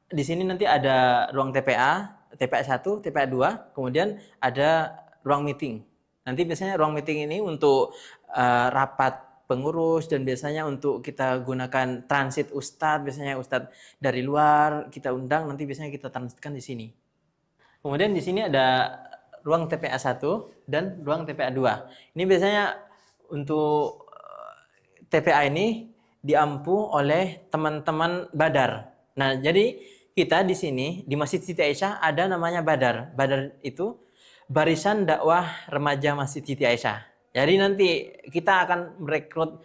di sini nanti ada ruang TPA, TPA 1, TPA 2, kemudian ada ruang meeting. Nanti biasanya ruang meeting ini untuk rapat pengurus dan biasanya untuk kita gunakan transit ustadz, biasanya ustadz dari luar kita undang, nanti biasanya kita transitkan di sini. Kemudian di sini ada ruang TPA 1 dan ruang TPA 2. Ini biasanya untuk TPA ini diampu oleh teman-teman Badar. Nah, jadi kita di sini di Masjid Siti Aisyah ada namanya Badar. Badar itu Barisan Dakwah Remaja Masjid Siti Aisyah. Jadi nanti kita akan merekrut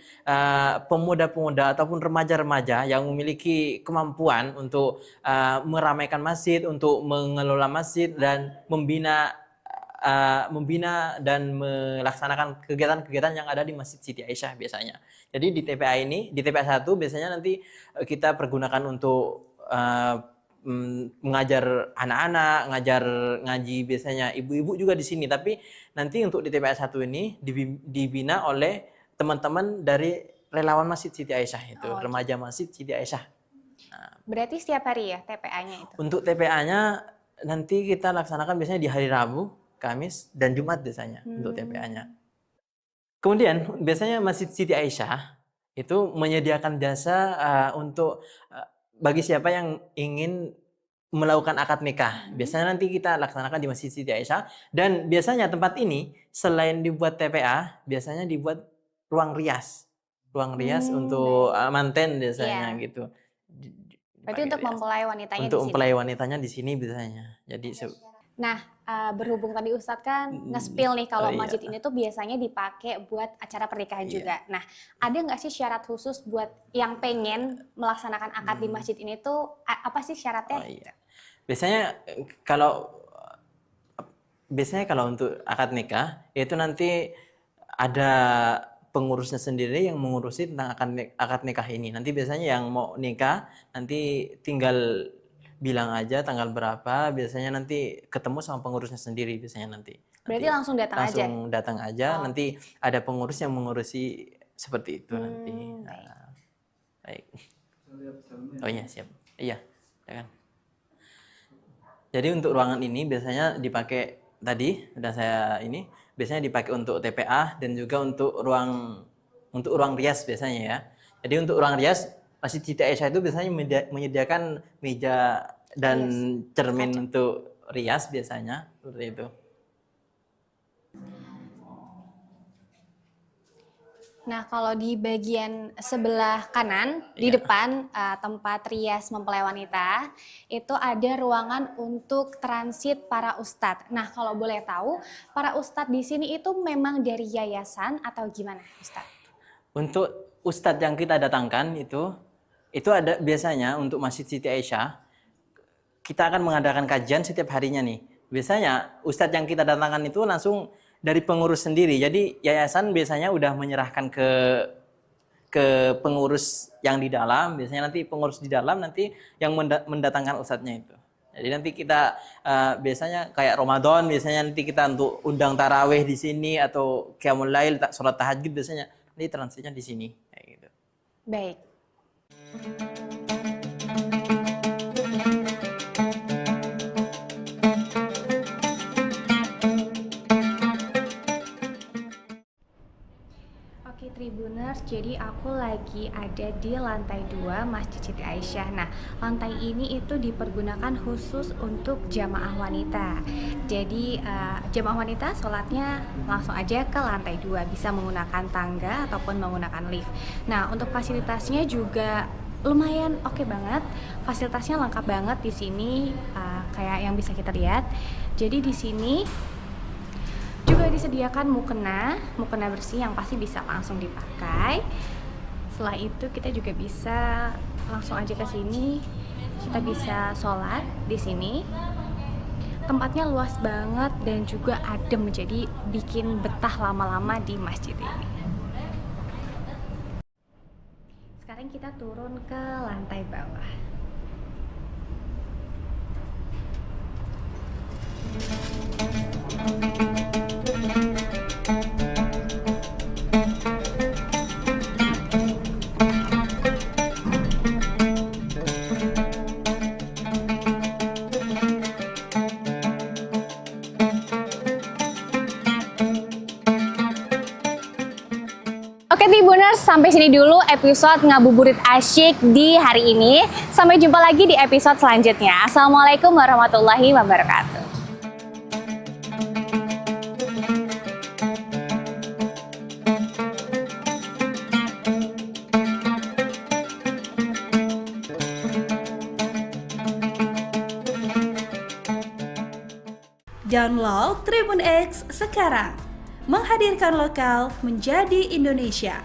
pemuda-pemuda ataupun remaja-remaja yang memiliki kemampuan untuk meramaikan masjid, untuk mengelola masjid dan membina dan melaksanakan kegiatan-kegiatan yang ada di Masjid Siti Aisyah biasanya. Jadi di TPA ini, di TPA 1 biasanya nanti kita pergunakan untuk mengajar anak-anak, ngajar ngaji biasanya ibu-ibu juga di sini. Tapi nanti untuk di TPA 1 ini dibina oleh teman-teman dari relawan Masjid Siti Aisyah itu, remaja Masjid Siti Aisyah. Nah, berarti setiap hari ya TPA-nya itu? Untuk TPA-nya nanti kita laksanakan biasanya di hari Rabu, Kamis, dan Jumat biasanya untuk TPA-nya. Kemudian biasanya Masjid Siti Aisyah itu menyediakan jasa untuk bagi siapa yang ingin melakukan akad nikah. Biasanya nanti kita laksanakan di Masjid Siti Aisyah. Dan biasanya tempat ini selain dibuat TPA, biasanya dibuat ruang rias. Ruang rias untuk manten biasanya gitu. Berarti untuk mempelai wanitanya untuk di sini? mempelai wanitanya di sini biasanya. Jadi nah, berhubung tadi Ustadz kan nge-spill nih kalau masjid ini tuh biasanya dipakai buat acara pernikahan juga. Nah, ada nggak sih syarat khusus buat yang pengen melaksanakan akad di masjid ini tuh apa sih syaratnya? Biasanya kalau untuk akad nikah itu nanti ada pengurusnya sendiri yang mengurusi tentang akad nikah ini. Nanti biasanya yang mau nikah nanti tinggal bilang aja tanggal berapa, biasanya nanti ketemu sama pengurusnya sendiri biasanya nanti. Berarti langsung datang aja? Langsung datang aja, nanti ada pengurus yang mengurusi seperti itu nanti. Nah, baik. Oh iya, siap. Iya, ya kan. Jadi untuk ruangan ini biasanya dipakai tadi sudah saya ini biasanya dipakai untuk TPA dan juga untuk ruang rias biasanya ya. Jadi untuk ruang rias Masjid Siti Aisyah itu biasanya menyediakan meja dan cermin untuk rias biasanya seperti itu. Nah, kalau di bagian sebelah kanan, di depan tempat rias mempelai wanita, itu ada ruangan untuk transit para ustadz. Nah, kalau boleh tahu, para ustadz di sini itu memang dari yayasan atau gimana, Ustadz? Untuk ustadz yang kita datangkan itu ada biasanya untuk Masjid Siti Aisyah, kita akan mengadakan kajian setiap harinya nih. Biasanya ustadz yang kita datangkan itu langsung dari pengurus sendiri. Jadi yayasan biasanya udah menyerahkan ke pengurus yang di dalam. Biasanya nanti pengurus di dalam nanti yang mendatangkan ustadznya itu. Jadi nanti kita biasanya kayak Ramadan, biasanya nanti kita untuk undang tarawih di sini atau qiyamul lail, sholat tahajud biasanya nanti transitnya di sini kayak gitu. Baik. Tribuners, jadi aku lagi ada di lantai 2 Masjid Siti Aisyah. Nah, lantai ini itu dipergunakan khusus untuk jamaah wanita. Jadi jamaah wanita sholatnya langsung aja ke lantai 2, bisa menggunakan tangga ataupun menggunakan lift. Nah, untuk fasilitasnya juga lumayan oke banget. Fasilitasnya lengkap banget di sini, kayak yang bisa kita lihat. Jadi di sini juga disediakan mukena bersih yang pasti bisa langsung dipakai. Setelah itu kita juga bisa langsung aja ke sini. Kita bisa sholat di sini. Tempatnya luas banget dan juga adem, jadi bikin betah lama-lama di masjid ini. Sekarang kita turun ke lantai bawah. Oke Tribuners, sampai sini dulu episode Ngabuburit Asyik di hari ini. Sampai jumpa lagi di episode selanjutnya. Assalamualaikum warahmatullahi wabarakatuh. Download Tribun X sekarang. Menghadirkan lokal menjadi Indonesia.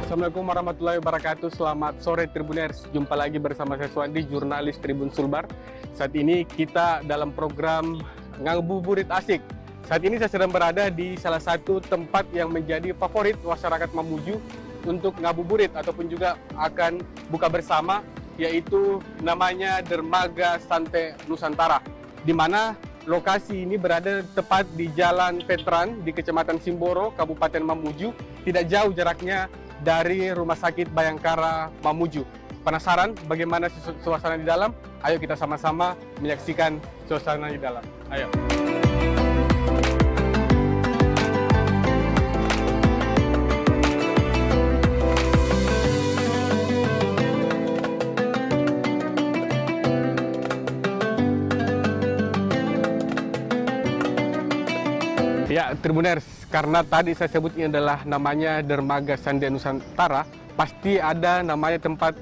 Assalamualaikum warahmatullahi wabarakatuh. Selamat sore Tribuners. Jumpa lagi bersama saya Suwandi, jurnalis Tribun Sulbar. Saat ini kita dalam program Ngabuburit Asyik. Saat ini saya sedang berada di salah satu tempat yang menjadi favorit masyarakat Mamuju untuk ngabuburit ataupun juga akan buka bersama, yaitu namanya Dermaga Santai Nusantara, di mana lokasi ini berada tepat di Jalan Veteran di Kecamatan Simboro, Kabupaten Mamuju, tidak jauh jaraknya dari Rumah Sakit Bayangkara Mamuju. Penasaran bagaimana suasana di dalam? Ayo kita sama-sama menyaksikan suasana di dalam. Ayo. Ya, Tribuners, karena tadi saya sebut ini adalah namanya Dermaga Santai Nusantara, pasti ada namanya tempat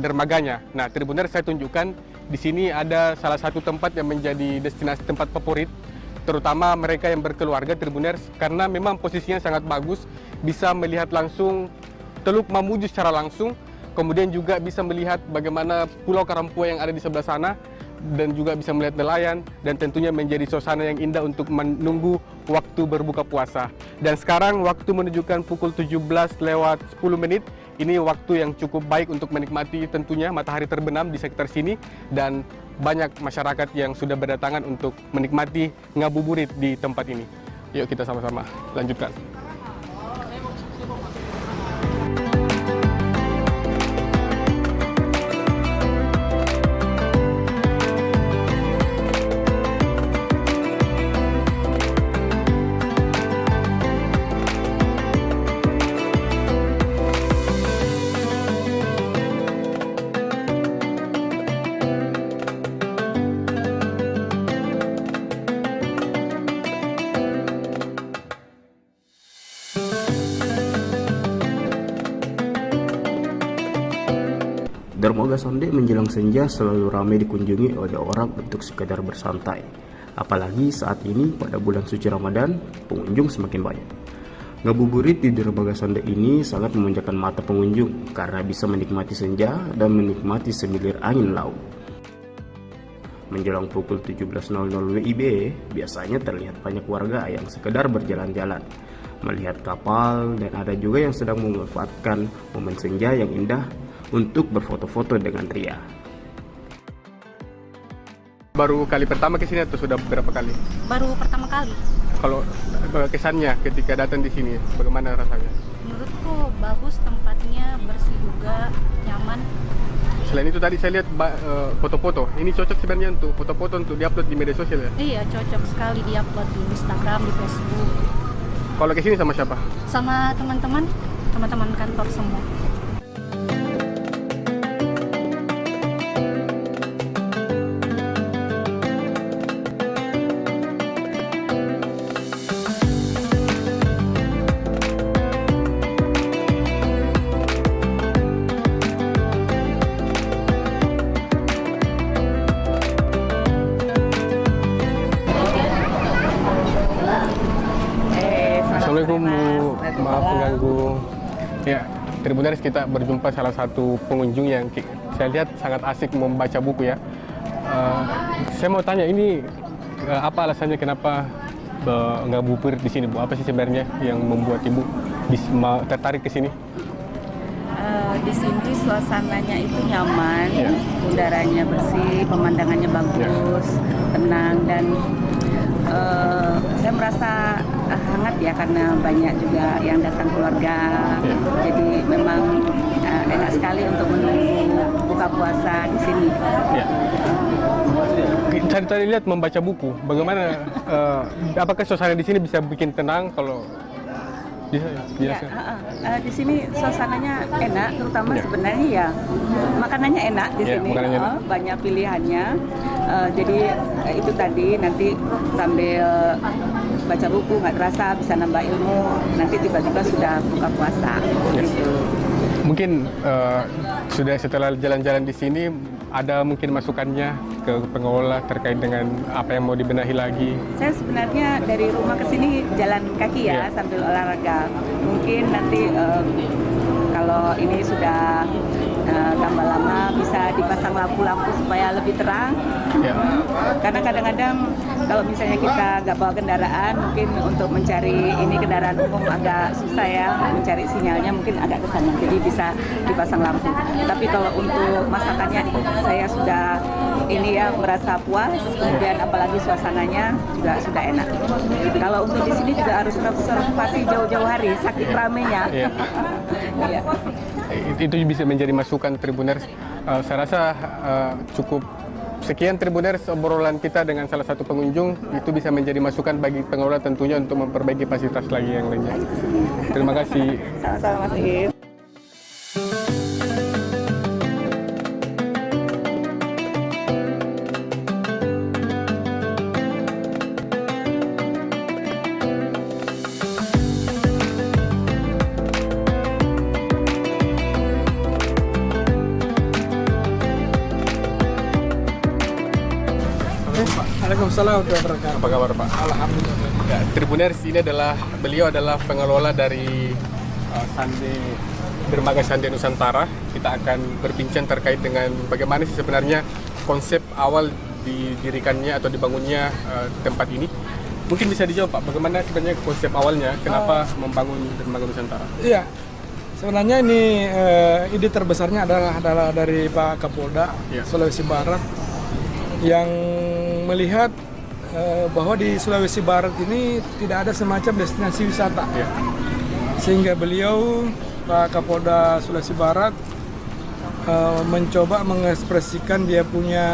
dermaganya. Nah, Tribuners, saya tunjukkan di sini ada salah satu tempat yang menjadi destinasi tempat favorit, terutama mereka yang berkeluarga, Tribuners, karena memang posisinya sangat bagus, bisa melihat langsung Teluk Mamuju secara langsung. kemudian juga bisa melihat bagaimana Pulau Karampua yang ada di sebelah sana, dan juga bisa melihat nelayan, dan tentunya menjadi suasana yang indah untuk menunggu waktu berbuka puasa. Dan sekarang waktu menunjukkan pukul 17:10. Ini waktu yang cukup baik untuk menikmati tentunya matahari terbenam di sekitar sini, dan banyak masyarakat yang sudah berdatangan untuk menikmati ngabuburit di tempat ini. Yuk kita sama-sama lanjutkan. Dermaga Sonde menjelang senja selalu ramai dikunjungi oleh orang untuk sekadar bersantai. Apalagi saat ini pada bulan suci Ramadan, pengunjung semakin banyak. Ngabuburit di Dermaga Sonde ini sangat memanjakan mata pengunjung karena bisa menikmati senja dan menikmati semilir angin laut. Menjelang pukul 17.00 WIB, biasanya terlihat banyak warga yang sekedar berjalan-jalan, melihat kapal, dan ada juga yang sedang memanfaatkan momen senja yang indah untuk berfoto-foto dengan ria. Baru kali pertama ke sini atau sudah beberapa kali? Baru pertama kali. Kalau kesannya ketika datang di sini, bagaimana rasanya? Menurutku bagus, tempatnya bersih juga, nyaman. Selain itu tadi saya lihat foto-foto. Ini cocok sebenarnya untuk foto-foto untuk diupload di media sosial ya? Iya, cocok sekali diupload di Instagram, di Facebook. Kalau ke sini sama siapa? Sama teman-teman kantor semua. Assalamualaikum, maaf mengganggu. Ya, Tribuners, kita berjumpa salah satu pengunjung yang saya lihat sangat asik membaca buku ya. Saya mau tanya, ini apa alasannya kenapa ngabuburit di sini, Bu? Apa sih sebenarnya yang membuat Ibu tertarik ke sini? Di sini suasananya itu nyaman, udaranya bersih, pemandangannya bagus, tenang, dan saya merasa hangat ya karena banyak juga yang datang keluarga. Jadi memang enak sekali untuk menunggu buka puasa di sini. Tadi lihat membaca buku, bagaimana? Apakah suasana di sini bisa bikin tenang kalau? Di sini suasananya enak, terutama sebenarnya ya makanannya enak di sini, banyak pilihannya. Jadi itu tadi nanti sambil baca buku nggak terasa bisa nambah ilmu, nanti tiba-tiba sudah buka puasa. Gitu. Mungkin sudah setelah jalan-jalan di sini ada mungkin masukannya ke pengelola terkait dengan apa yang mau dibenahi lagi? Saya sebenarnya dari rumah ke sini jalan kaki ya, sambil olahraga. Mungkin nanti kalau ini sudah tambah lama bisa dipasang lampu-lampu supaya lebih terang. Karena kadang-kadang kalau misalnya kita nggak bawa kendaraan, mungkin untuk mencari ini kendaraan umum agak susah ya, mencari sinyalnya mungkin agak kesana. Jadi bisa dipasang lampu. Tapi kalau untuk masakannya saya sudah ini ya merasa puas, kemudian apalagi suasananya juga sudah enak. Kalau untuk di sini juga harus reservasi jauh-jauh hari, saking ramenya. Itu bisa menjadi masukan Tribuners. Saya rasa cukup sekian Tribuners obrolan kita dengan salah satu pengunjung. Itu bisa menjadi masukan bagi pengelola tentunya untuk memperbaiki fasilitas lagi yang lainnya. Terima kasih. Sama-sama Mas Iis. Waalaikumsalam warahmatullahi wabarakatuh. Apa kabar Pak? Alhamdulillah. Ya, Tribuners, ini beliau adalah pengelola dari Sunday Dermaga Sandi Nusantara. Kita akan berbincang terkait dengan bagaimana sih sebenarnya konsep awal didirikannya atau dibangunnya tempat ini. Mungkin bisa dijawab Pak, bagaimana sebenarnya konsep awalnya, kenapa membangun Dermaga Nusantara? Iya, sebenarnya ini ide terbesarnya adalah dari Pak Kapolda Sulawesi Barat yang melihat bahwa di Sulawesi Barat ini tidak ada semacam destinasi wisata. Sehingga beliau, Pak Kapolda Sulawesi Barat, mencoba mengekspresikan dia punya